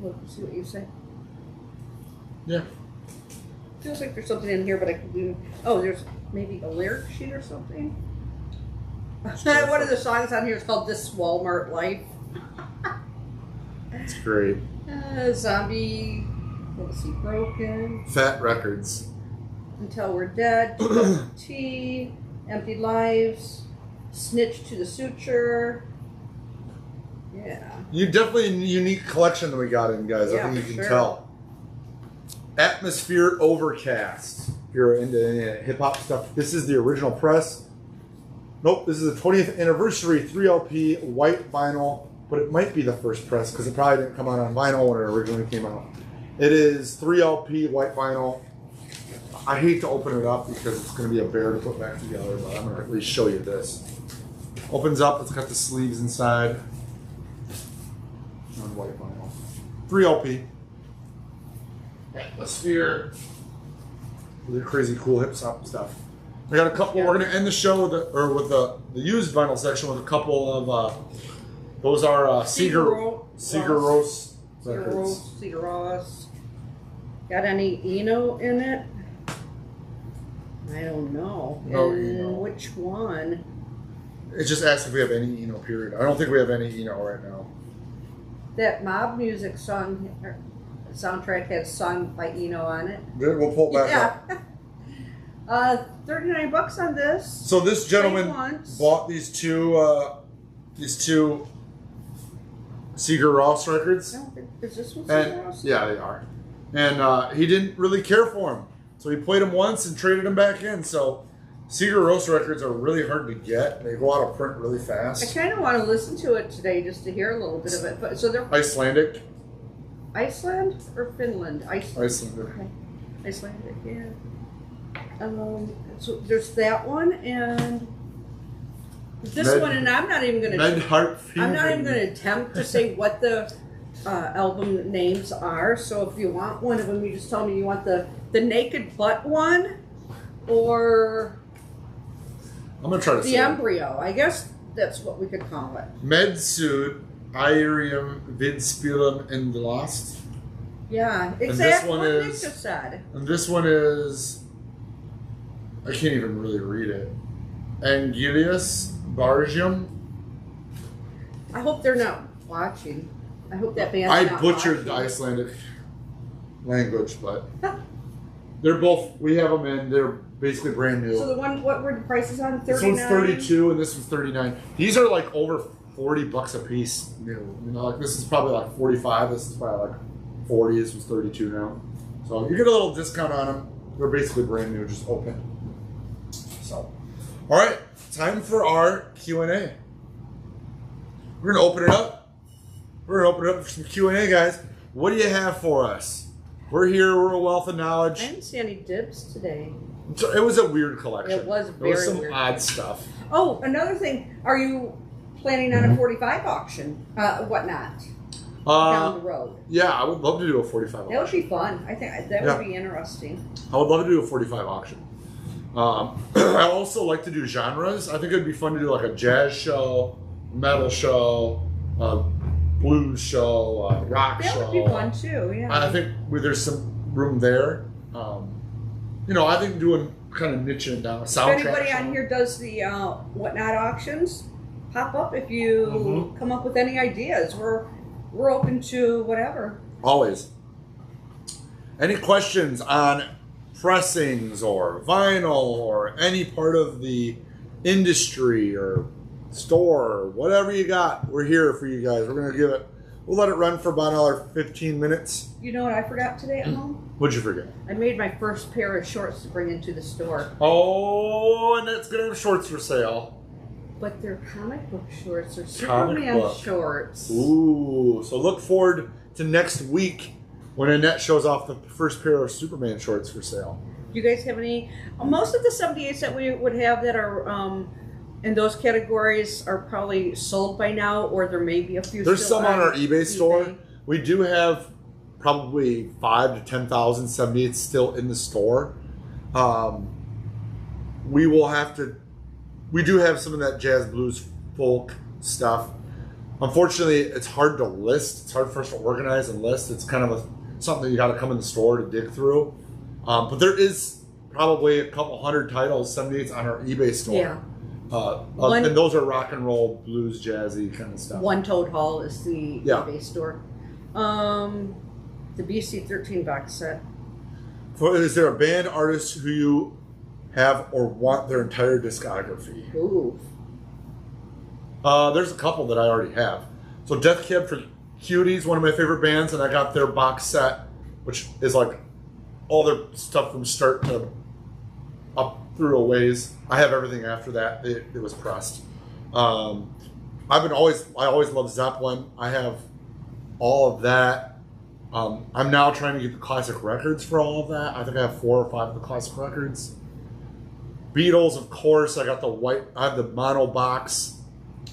Look, see what you say. Yeah. Feels like there's something in here, but I could do. Oh, there's maybe a lyric sheet or something. One of the songs on here is called "This Walmart Life." That's great. Zombie. Let's see, Broken. Fat Records. Until We're Dead. Tea. Empty Lives. Snitch to the Suture. Yeah. You definitely a unique collection that we got in, guys. Yeah, I think you can sure. tell. Atmosphere Overcast. If you're into hip hop stuff, this is the original press. Nope, this is the 20th anniversary 3LP white vinyl, but it might be the first press because it probably didn't come out on vinyl when it originally came out. It is 3LP white vinyl. I hate to open it up because it's going to be a bear to put back together, but I'm going to at least show you this. Opens up, it's got the sleeves inside. On white vinyl. 3LP. Atmosphere. Really crazy cool hip hop stuff. We got a couple. We're going to end the show with the used vinyl section with a couple of those are Seeger Ross records. Seeger Ross. Got any Eno in it? I don't know. No and Eno. Which one? It just asks if we have any Eno. Period. I don't think we have any Eno right now. That Mob Music song soundtrack had a song by Eno on it. Good. We'll pull it back up. $39 on this. So this gentleman bought these two Seeger Ross records. Is this one And Seeger Ross? yeah, they are. And he didn't really care for them, so he played them once and traded them back in. So Seeger Ross records are really hard to get. They go out of print really I fast. kind of want to listen to it today just to hear a little bit of it. But so they're Icelandic. Iceland or Finland? Icelandic. Okay. Icelandic, yeah. So there's that one, and This one, and I'm not even going to. Heart I'm not even going to attempt to say what the album names are. So if you want one of them, you just tell me you want the naked butt one, or I'm going to try to the say embryo. I guess that's what we could call it. Medsud, Irium, Vidspilum, and the Lost. Yeah, exactly what Nick is, just said. And this one is, I can't even really read it. Angelius Bargium. I hope they're not watching. I hope that band's I not butchered the watching. Icelandic language, but they're both, we have them in, they're basically brand new. So the one, what were the prices on? 39? This one's 32 and this one's 39. These are like over $40 a piece new. You know, like this is probably like 45, this is probably like 40, this was 32 now. So you get a little discount on them. They're basically brand new, just open. So, all right, time for our Q&A. We're gonna open it up. We're gonna open it up for some Q&A, guys. What do you have for us? We're here, we're a wealth of knowledge. I didn't see any dibs today. So it was a weird collection. It was There was very some weird. odd stuff. Oh, another thing. Are you planning on a 45 auction? Whatnot? Down the road. Yeah, I would love to do a 45 auction. That would be fun. I think that would be interesting. I would love to do a 45 auction. I also like to do genres. I think it'd be fun to do like a jazz show, metal show, blues show, rock show. That would be fun too, yeah. I think there's some room there. You know, I think doing kind of niching it down. A soundtrack If anybody show. on here does the whatnot auctions, pop up if you come up with any ideas. We're open to whatever. Always. Any questions on pressings or vinyl or any part of the industry or store or whatever you got? We're here for you guys. We're going to give it, we'll let it run for about another 15 minutes. You know what I forgot today at home? What'd you forget? I made my first pair of shorts to bring into the store. Oh, and it's going to have shorts for sale. But they're comic book shorts or Comic Superman book. shorts. Ooh, so look forward to next week when Annette shows off the first pair of Superman shorts for sale. Do you guys have any? Most of the 78s that we would have that are in those categories are probably sold by now, or there may be a few. There's still some on our eBay store. We do have probably 5,000 to 10,000 78s still in the store. We will have to. We do have some of that jazz, blues, folk stuff. Unfortunately, it's hard to list. It's hard for us to organize and list. It's kind of something that you got to come in the store to dig through. But there is probably a couple hundred titles, 78s, on our eBay store. Yeah. And those are rock and roll, blues, jazzy kind of stuff. One Toad Hall is the Yeah. eBay store. The BC13 box set. Is there a band artist who you have or want their entire discography? Ooh. There's a couple that I already have. So Death Cab for Cuties, one of my favorite bands, and I got their box set, which is like all their stuff from start to up through a ways. I have everything after that. It was pressed. I always loved Zeppelin. I have all of that. I'm now trying to get the classic records for all of that. I think I have 4 or 5 of the classic records. Beatles, of course. I have the mono box.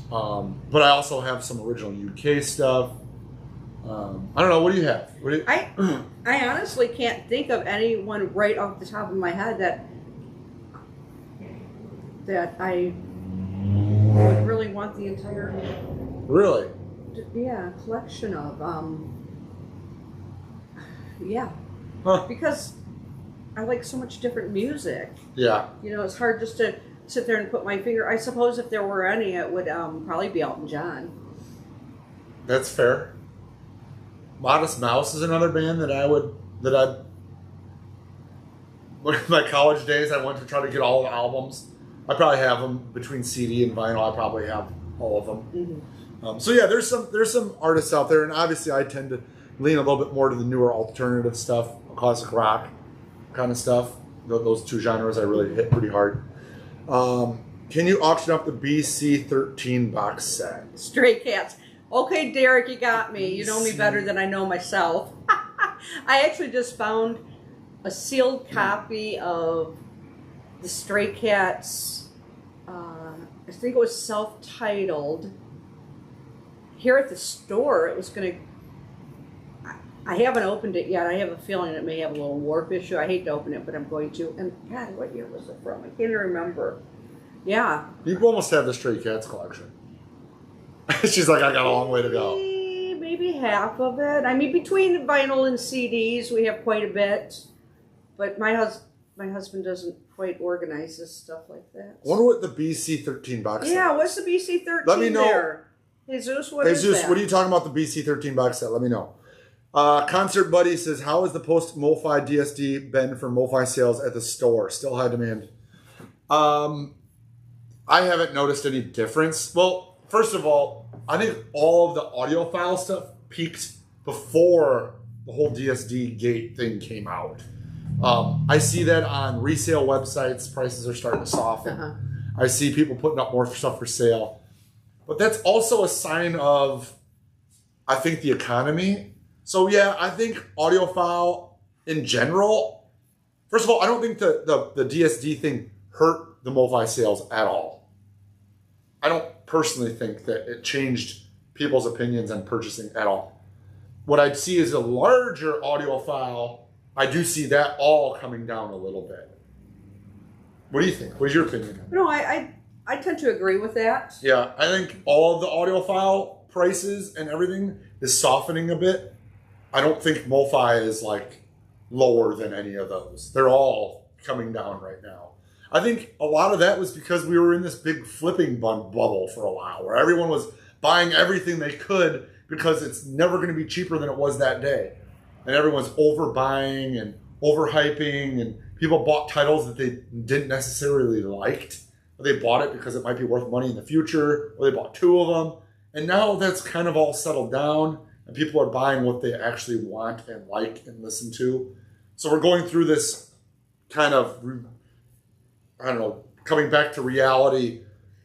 But I also have some original UK stuff. I don't know. What do you have? I honestly can't think of anyone right off the top of my head that I would really want the entire Really? collection of. Huh. Because I like so much different music. Yeah. You know, it's hard just to sit there and put my finger. I suppose if there were any, it would probably be Elton John. That's fair. Modest Mouse is another band in my college days, I went to try to get all the albums. I probably have them between CD and vinyl. I probably have all of them. Mm-hmm. So yeah, there's some artists out there, and obviously I tend to lean a little bit more to the newer alternative stuff, classic rock kind of stuff. Those two genres I really hit pretty hard. Can you auction up the BC13 box set? Stray Cats. Okay, Derek, you got me. You know me better than I know myself. I actually just found a sealed copy of the Stray Cats I think it was self-titled. Here at the store, it was going to... I haven't opened it yet. I have a feeling it may have a little warp issue. I hate to open it, but I'm going to. And God, what year was it from? I can't even remember. Yeah. You almost have the Stray Cats collection. She's like, I got a long way to go. Maybe half of it. I mean, between vinyl and CDs, we have quite a bit. But my husband doesn't quite organize this stuff like that. I wonder what the BC13 box set. Yeah, what's the BC13 Let me know. there? Jesus, what is that? What are you talking about the BC13 box set? Let me know. Concert Buddy says, how has the post-MoFi DSD been for MoFi sales at the store? Still high demand. I haven't noticed any difference. Well, first of all, I think all of the audiophile stuff peaked before the whole DSD gate thing came out. I see that on resale websites. Prices are starting to soften. Uh-huh. I see people putting up more stuff for sale. But that's also a sign of, I think, the economy. So, yeah, I think audiophile in general, first of all, I don't think the DSD thing hurt the MoFi sales at all. I don't personally think that it changed people's opinions on purchasing at all. What I'd see is a larger audiophile. I do see that all coming down a little bit. What do you think? What is your opinion? No, I tend to agree with that. Yeah, I think all of the audiophile prices and everything is softening a bit. I don't think MoFi is like lower than any of those. They're all coming down right now. I think a lot of that was because we were in this big flipping bubble for a while where everyone was buying everything they could because it's never going to be cheaper than it was that day. And everyone's overbuying and overhyping, and people bought titles that they didn't necessarily liked. But they bought it because it might be worth money in the future, or they bought two of them. And now that's kind of all settled down, and people are buying what they actually want and like and listen to. So we're going through this kind of, I don't know, coming back to reality,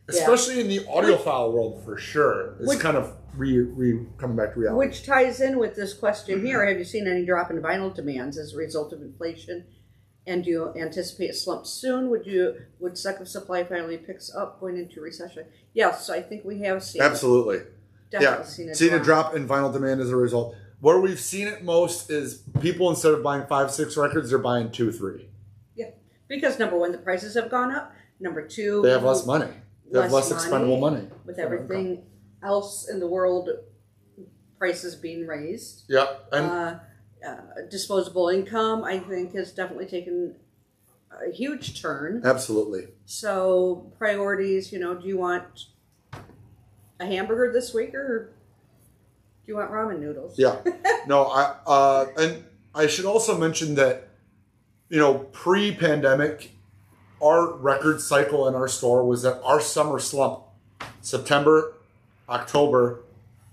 especially in the audiophile world for sure. It's kind of coming back to reality. Which ties in with this question here. Have you seen any drop in vinyl demands as a result of inflation? And do you anticipate a slump soon? Would suck if supply finally picks up going into recession? Yes, I think we have seen Absolutely. Definitely seen a drop in vinyl demand as a result. Where we've seen it most is people, instead of buying 5, 6 records, they're buying 2, 3. Yeah, because number one, the prices have gone up. Number two, they have less money. They have less expendable money. With everything else in the world, prices being raised. Yeah. And disposable income, I think, has definitely taken a huge turn. Absolutely. So priorities, do you want a hamburger this week or do you want ramen noodles? Yeah. No, and I should also mention that, pre-pandemic, our record cycle in our store was that our summer slump, September, October,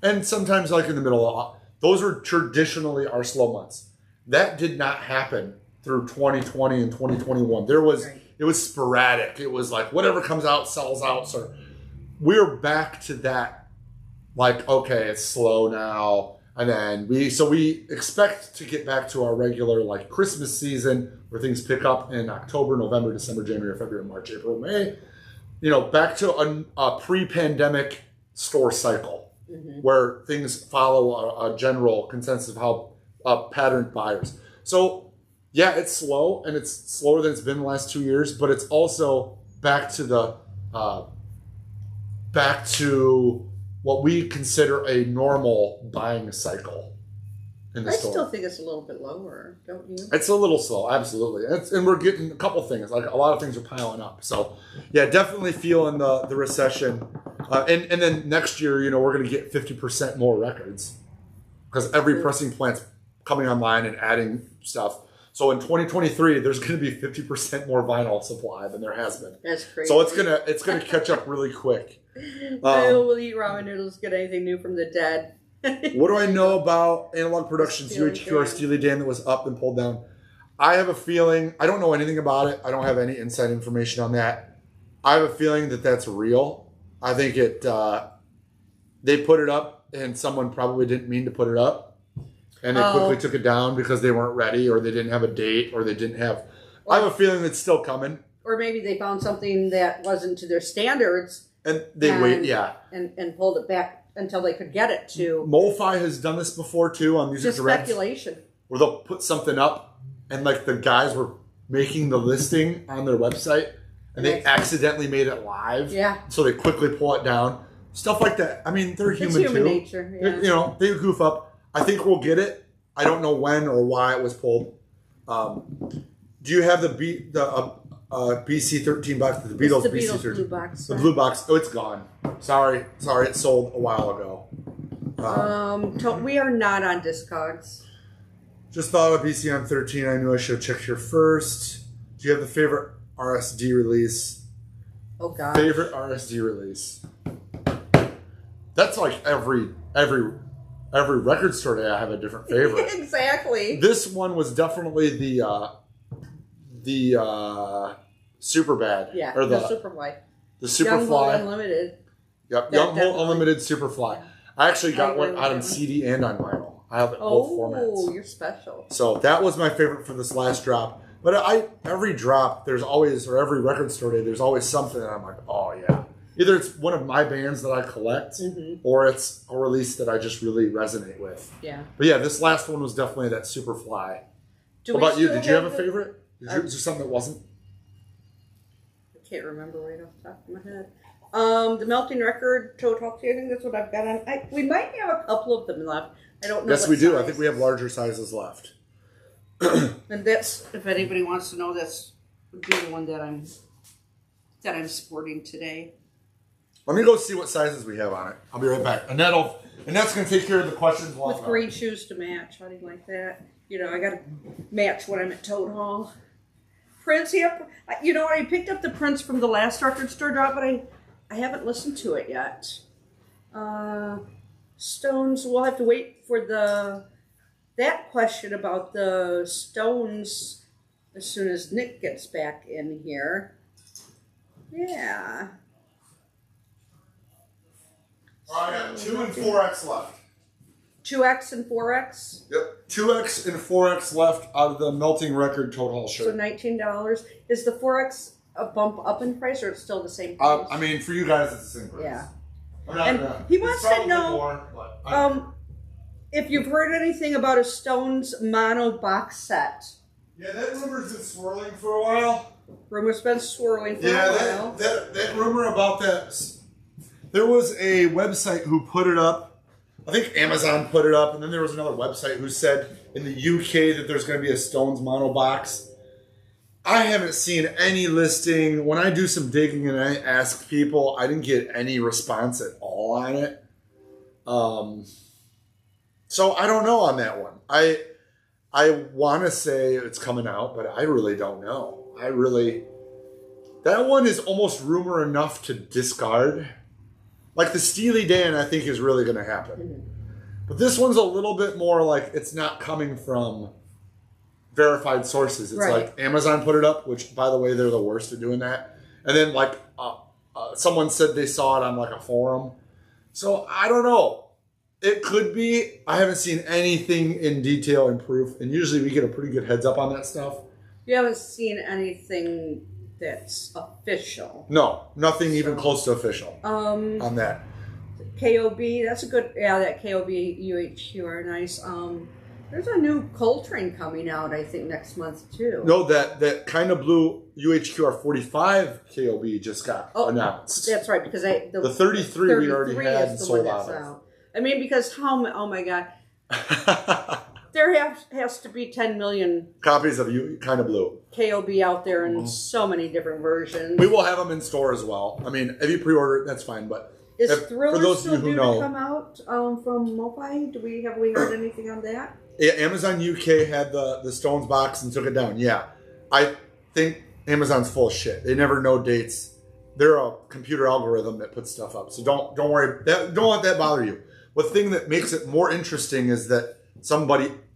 and sometimes like in the middle of, those were traditionally our slow months. That did not happen through 2020 and 2021. It was sporadic. It was like whatever comes out sells out. So we're back to that, like, okay, it's slow now. And then we expect to get back to our regular like Christmas season where things pick up in October, November, December, January, February, March, April, May. Back to a pre-pandemic store cycle. Mm-hmm. Where things follow a general consensus of how patterned buyers. So, yeah, it's slow, and it's slower than it's been the last 2 years, but it's also back to what we consider a normal buying cycle in the store. I still think it's a little bit lower, don't you? It's a little slow, absolutely. And we're getting a couple things, like a lot of things are piling up. So, yeah, definitely feeling the recession. And then next year, we're going to get 50% more records because every pressing plant's coming online and adding stuff. So in 2023, there's going to be 50% more vinyl supply than there has been. That's crazy. So it's gonna catch up really quick. I will eat ramen noodles. Get anything new from the dead. What do I know about Analog Productions UHQR Steely Dan that was up and pulled down? I have a feeling, I don't know anything about it. I don't have any inside information on that. I have a feeling that that's real. I think they put it up and someone probably didn't mean to put it up. And they quickly took it down because they weren't ready or they didn't have a date or they didn't have... I have a feeling it's still coming. Or maybe they found something that wasn't to their standards And they wait, yeah. And pulled it back until they could get it to. MoFi has done this before too on Music Just Direct. speculation. Where they'll put something up and like the guys were making the listing on their website and they accidentally made it live. Yeah. So they quickly pull it down. Stuff like that. I mean, they're human too. It's human nature. Yeah. You know, they goof up. I think we'll get it. I don't know when or why it was pulled. Do you have the BC13 box? The Beatles, the BC13 blue box. The blue box. Oh, it's gone. Sorry, it sold a while ago. We are not on Discogs. Just thought of BCM 13. I knew I should have checked here first. Do you have the favorite RSD release? Oh God. Favorite RSD release. That's like every record store day I have a different favorite. Exactly. This one was definitely the Superbad. Yeah, or the Superfly. The Superfly. Young Hold Unlimited. Yep, Young Hold Unlimited Superfly. Yeah. I actually got one out on CD and on vinyl. I have it both formats. Oh, you're special. So that was my favorite for this last drop. But every drop, there's always, or every record store day, there's always something that I'm like, oh yeah. Either it's one of my bands that I collect, or it's a release that I just really resonate with. Yeah. But yeah, this last one was definitely that Superfly. What about you? Did you have a favorite? Is there something that wasn't? I can't remember right off the top of my head. The Melting Record Toad Hawk, I think that's what I've got on. We might have a couple of them left. I don't know. Yes, we do. I think we have larger sizes left. And that's, if anybody wants to know, that's would be the one that I'm sporting today. Let me go see what sizes we have on it. I'll be right back. And that's going to take care of the questions. With green shoes to match. How do you like that? You know, I got to match when I'm at Toad Hall. Prince, yep. You know, I picked up the Prince from the last record store drop, but I haven't listened to it yet. Stones, we'll have to wait for that question about the Stones as soon as Nick gets back in here. Yeah. I got 2 and 4X left. 2X and 4X? Yep. 2X and 4X left out of the Melting Record Toad Hall shirt. So $19. Is the 4X a bump up in price, or it's still the same price? I mean, for you guys, it's the same price. Yeah. And he wants to know if you've heard anything about a Stones mono box set. Yeah, that rumor's been swirling for a while. Rumor's been swirling for a while. That rumor about that. There was a website who put it up. I think Amazon put it up, and then there was another website who said in the UK that there's going to be a Stones mono box. I haven't seen any listing. When I do some digging and I ask people, I didn't get any response at all on it. So I don't know on that one. I want to say it's coming out, but I really don't know. That one is almost rumor enough to discard. Like the Steely Dan, I think is really going to happen. But this one's a little bit more like it's not coming from verified sources. It's like Amazon put it up, which, by the way, they're the worst at doing that. And then like someone said they saw it on like a forum. So I don't know. It could be. I haven't seen anything in detail and proof. And usually we get a pretty good heads up on that stuff. You haven't seen anything that's official? No, nothing even close to official on that. KOB, that's a good, that KOB UHQ are nice. There's a new Coltrane coming out, I think, next month, too. No, that kind of blue UHQR 45 KOB just got announced. That's right, because the 33 we already had and sold out. I mean, because oh my God. There has to be 10 million copies of Kind of Blue KOB out there in so many different versions. We will have them in store as well. I mean, if you pre-order it, that's fine. But is Thriller still due to come out from MoFi? Have we heard anything on that? Yeah, Amazon UK had the Stones box and took it down. Yeah, I think Amazon's full of shit. They never know dates. They're a computer algorithm that puts stuff up. So don't worry. Don't let that bother you. The thing that makes it more interesting is that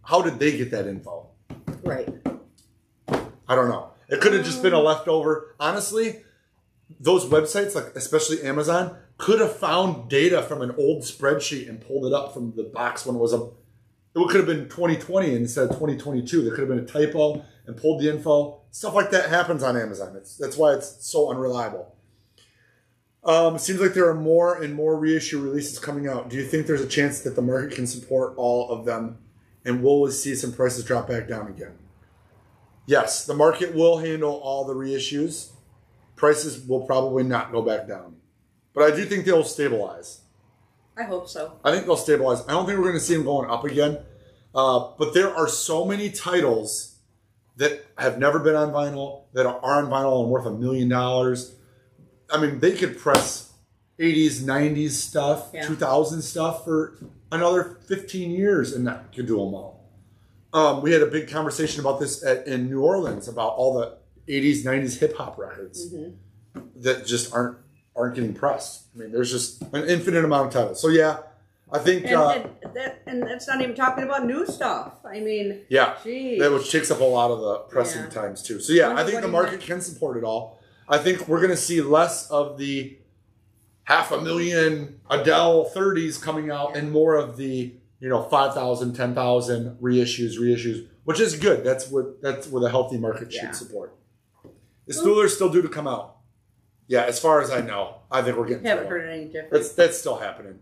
how did they get that info? Right. I don't know. It could have just been a leftover. Honestly, those websites, like especially Amazon, could have found data from an old spreadsheet and pulled it up from the box when it could have been 2020 instead of 2022. There could have been a typo and pulled the info. Stuff like that happens on Amazon. That's why it's so unreliable. It seems like there are more and more reissue releases coming out. Do you think there's a chance that the market can support all of them, and will we see some prices drop back down again? Yes, the market will handle all the reissues. Prices will probably not go back down. But I do think they'll stabilize. I hope so. I think they'll stabilize. I don't think we're going to see them going up again. But there are so many titles that have never been on vinyl, that are on vinyl and worth $1 million. I mean, they could press 80s, 90s stuff, 2000 stuff for another 15 years and not could do them all. We had a big conversation about this in New Orleans about all the 80s, 90s hip hop records that just aren't getting pressed. I mean, there's just an infinite amount of titles. So yeah, I think and that's not even talking about new stuff. I mean, that which takes up a lot of the pressing times too. So yeah, I think the market can support it all. I think we're going to see less of the 500,000 Adele 30s coming out and more of the 5,000, 10,000 reissues, which is good. That's what the healthy market should support. Is Stuhler still due to come out? Yeah, as far as I know, I think we're getting. Haven't heard any difference. That's still happening.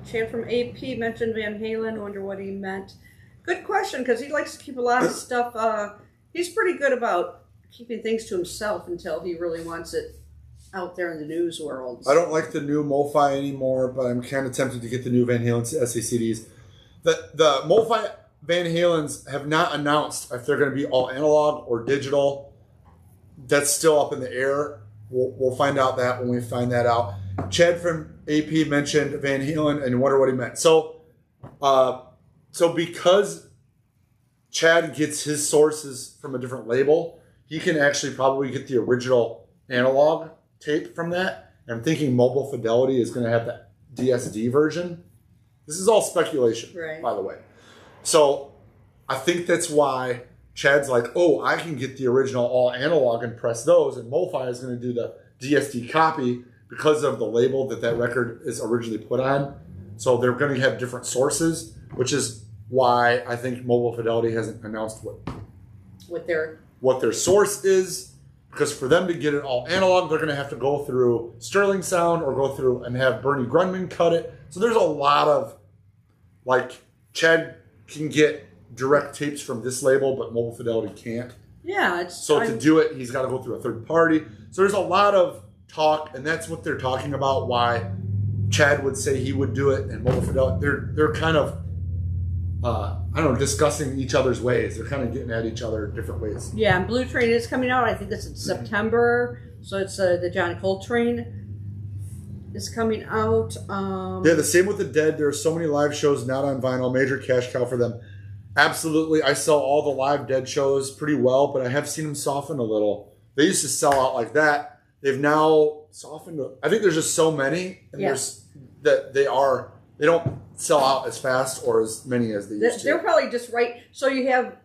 Chad from AP mentioned Van Halen. Wonder what he meant. Good question, because he likes to keep a lot of stuff. He's pretty good about keeping things to himself until he really wants it out there in the news world. I don't like the new MoFi anymore, but I'm kind of tempted to get the new Van Halen SACDs. The MoFi Van Halens have not announced if they're going to be all analog or digital. That's still up in the air. We'll find out that when we find that out. Chad from AP mentioned Van Halen and wonder what he meant. So because Chad gets his sources from a different label, he can actually probably get the original analog tape from that. And I'm thinking Mobile Fidelity is going to have the DSD version. This is all speculation, by the way. So I think that's why Chad's like, oh, I can get the original all analog and press those, and MoFi is going to do the DSD copy because of the label that record is originally put on. So they're going to have different sources, which is why I think Mobile Fidelity hasn't announced what their source is, because for them to get it all analog, they're going to have to go through Sterling Sound or go through and have Bernie Grundman cut it. So there's a lot of, Chad can get direct tapes from this label, but Mobile Fidelity can't. Yeah. To do it, he's got to go through a third party. So there's a lot of talk, and that's what they're talking about, why Chad would say he would do it, and Mobile Fidelity, they're kind of, discussing each other's ways. They're kind of getting at each other different ways. Yeah, and Blue Train is coming out. I think it's in September. So it's the John Coltrane is coming out. The same with the Dead. There are so many live shows not on vinyl. Major cash cow for them. Absolutely. I sell all the live Dead shows pretty well, but I have seen them soften a little. They used to sell out like that. They've now softened. I think there's just so many, and they don't sell out as fast or as many as they used to. They're probably just right. So you have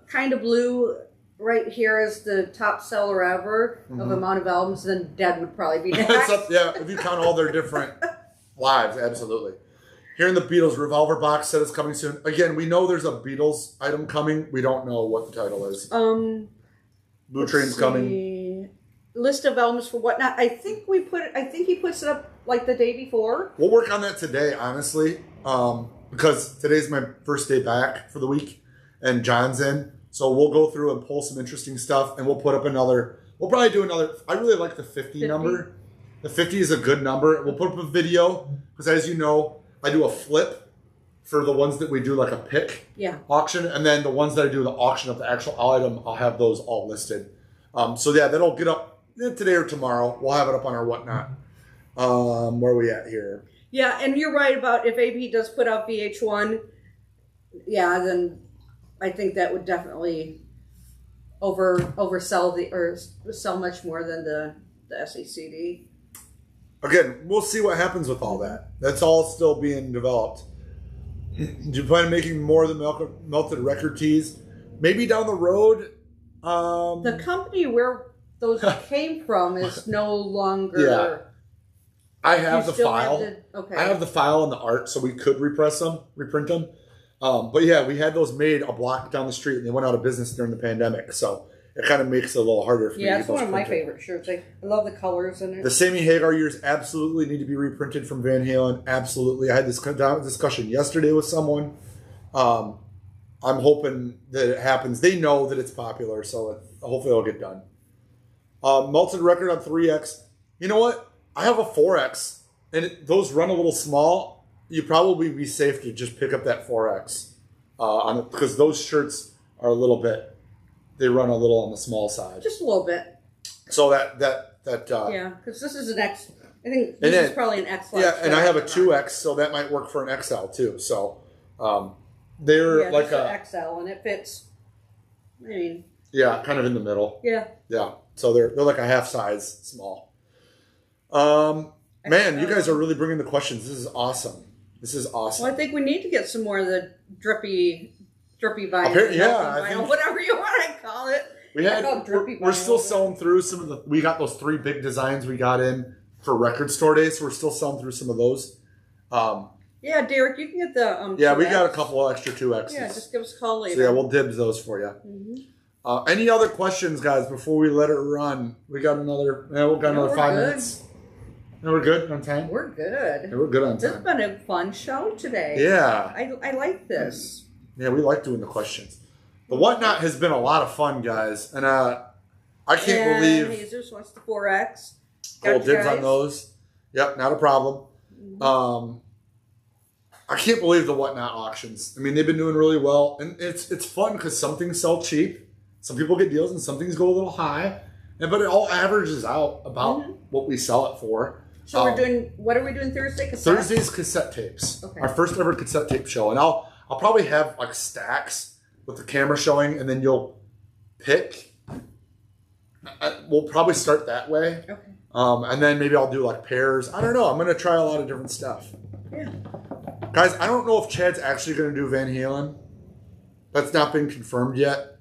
Kind of Blue right here as the top seller ever of amount of albums. Then Dead would probably be next. If you count all their different lives, absolutely. Here in the Beatles Revolver box set is coming soon. Again, we know there's a Beatles item coming. We don't know what the title is. Blue Train's coming. List of albums for whatnot. I think he puts it up like the day before. We'll work on that today, honestly, because today's my first day back for the week, and John's in. So we'll go through and pull some interesting stuff, and we'll put up another. We'll probably do another. I really like the 50 number. The 50 is a good number. We'll put up a video because, as you know, I do a flip for the ones that we do like a pick auction, and then the ones that I do the auction of the actual item, I'll have those all listed. That'll get up today or tomorrow. We'll have it up on our whatnot. Where are we at here? Yeah, and you're right about if AP does put out VH1, then I think that would definitely oversell or sell much more than the SACD. Again, we'll see what happens with all that. That's all still being developed. Do you plan on making more of the melted record tees? Maybe down the road. The company where those came from is no longer. Yeah. I have the file. I have the file and the art, so we could reprint them. But yeah, we had those made a block down the street, and they went out of business during the pandemic. So it kind of makes it a little harder for me. Yeah, it's one of my favorite shirts. I love the colors in it. The Sammy Hagar years absolutely need to be reprinted from Van Halen. Absolutely. I had this discussion yesterday with someone. I'm hoping that it happens. They know that it's popular, so hopefully it'll get done. Melted record on 3X. You know what? I have a 4X, and those run a little small. You'd probably be safe to just pick up that 4X because those shirts are a little bit. They run a little on the small side. Just a little bit. So that yeah, because this is an X. I think this is probably an X. Yeah, and I have a 2X, so that might work for an XL too. So they're like an XL, and it fits. I mean. Yeah, kind of in the middle. Yeah. Yeah. So they're like a half size small. Man, you guys are really bringing the questions. This is awesome. Well, I think we need to get some more of the drippy vinyl. Yeah, vinyl, whatever you want to call it. We're still selling through some of the. We got those 3 big designs we got in for record store days. So we're still selling through some of those. Yeah, Derek, you can get the. Yeah, we got a couple of extra 2Xs. Yeah, just give us a call later. So yeah, we'll dibs those for you. Mm-hmm. Any other questions, guys? Before we let it run, we got another. Yeah, we've got another 5 minutes. No, we're good on time. We're good. Yeah, we're good on time. This has been a fun show today. Yeah, I like this. Yeah, we like doing the questions. The Whatnot has been a lot of fun, guys, and I can't believe. Jesus wants the 4X. Got dibs on those. Yep, not a problem. Mm-hmm. I can't believe the Whatnot auctions. I mean, they've been doing really well, and it's fun because some things sell cheap, some people get deals, and some things go a little high, but it all averages out about what we sell it for. So what are we doing Thursday? Thursday's cassette tapes. Okay. Our first ever cassette tape show, and I'll probably have like stacks with the camera showing, and then you'll pick. We'll probably start that way. Okay. And then maybe I'll do like pairs. I don't know. I'm going to try a lot of different stuff. Yeah. Guys, I don't know if Chad's actually going to do Van Halen. That's not been confirmed yet.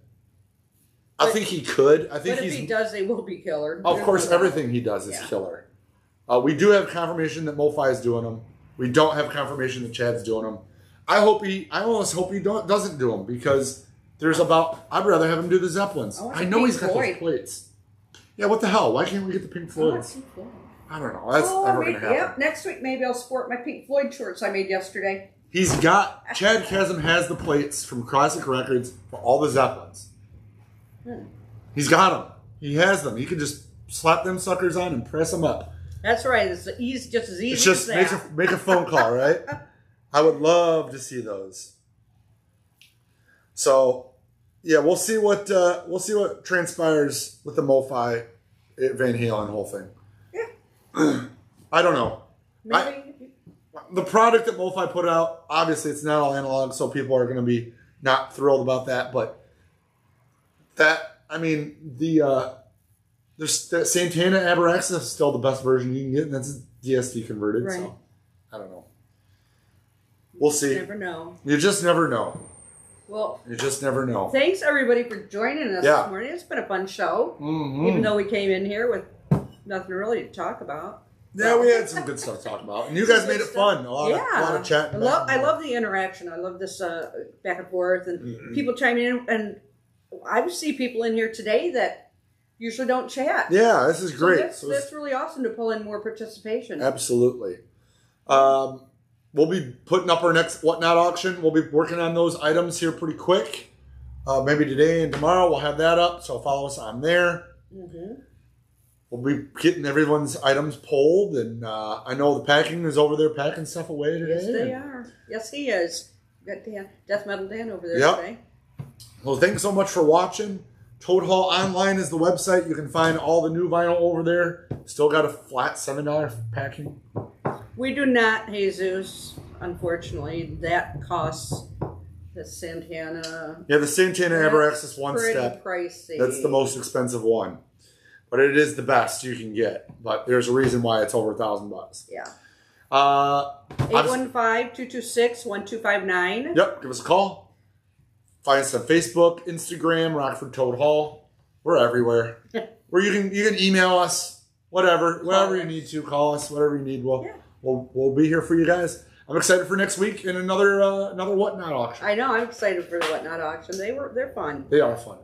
I think he could. But if he does, they will be killer. Of course, everything he does is killer. We do have confirmation that MoFi is doing them. We don't have confirmation that Chad's doing them. I almost hope he doesn't do them because I'd rather have him do the Zeppelins. I know he's got those plates. Yeah, what the hell? Why can't we get the Pink Floyds? I don't know. That's never going to happen. Yep, next week maybe I'll sport my Pink Floyd shorts I made yesterday. Chad Chasm has the plates from Classic Records for all the Zeppelins. He's got them. He has them. He can just slap them suckers on and press them up. That's right. It's just as easy as that. Make a phone call, right? I would love to see those. So, yeah, we'll see what transpires with the MoFi Van Halen whole thing. Yeah. I don't know. Maybe. The product that MoFi put out, obviously it's not all analog, so people are going to be not thrilled about that. But there's the Santana Abraxas is still the best version you can get, and that's DSD converted. Right. So I don't know. We'll see. You never know. You just never know. Well, you just never know. Thanks everybody for joining us this morning. It's been a fun show, even though we came in here with nothing really to talk about. Yeah, we had some good stuff to talk about, and you guys made it fun. A lot of chatting. I love the interaction. I love this back and forth and people chiming in. And I see people in here today that usually don't chat. Yeah, this is great. So that's really awesome to pull in more participation. Absolutely. We'll be putting up our next Whatnot auction. We'll be working on those items here pretty quick. Maybe today and tomorrow we'll have that up. So follow us on there. Mm-hmm. We'll be getting everyone's items pulled. And I know the packing is over there packing stuff away today. Yes, they are. Yes, he is. Got Death Metal Dan over there today. Well, thanks so much for watching. Toad Hall Online is the website. You can find all the new vinyl over there. Still got a flat $7 packing. We do not, Jesus. Unfortunately, that costs the Santana. Yeah, the Santana Abraxas one step. Pricey. That's the most expensive one, but it is the best you can get. But there's a reason why it's over $1,000. Yeah. 815-226-1259. Yep, give us a call. Find us on Facebook, Instagram, Rockford Toad Hall. We're everywhere. Where you can email us, whatever you need to. Call us, whatever you need. We'll be here for you guys. I'm excited for next week and another Whatnot auction. I know, I'm excited for the Whatnot auction. They're fun. They are fun.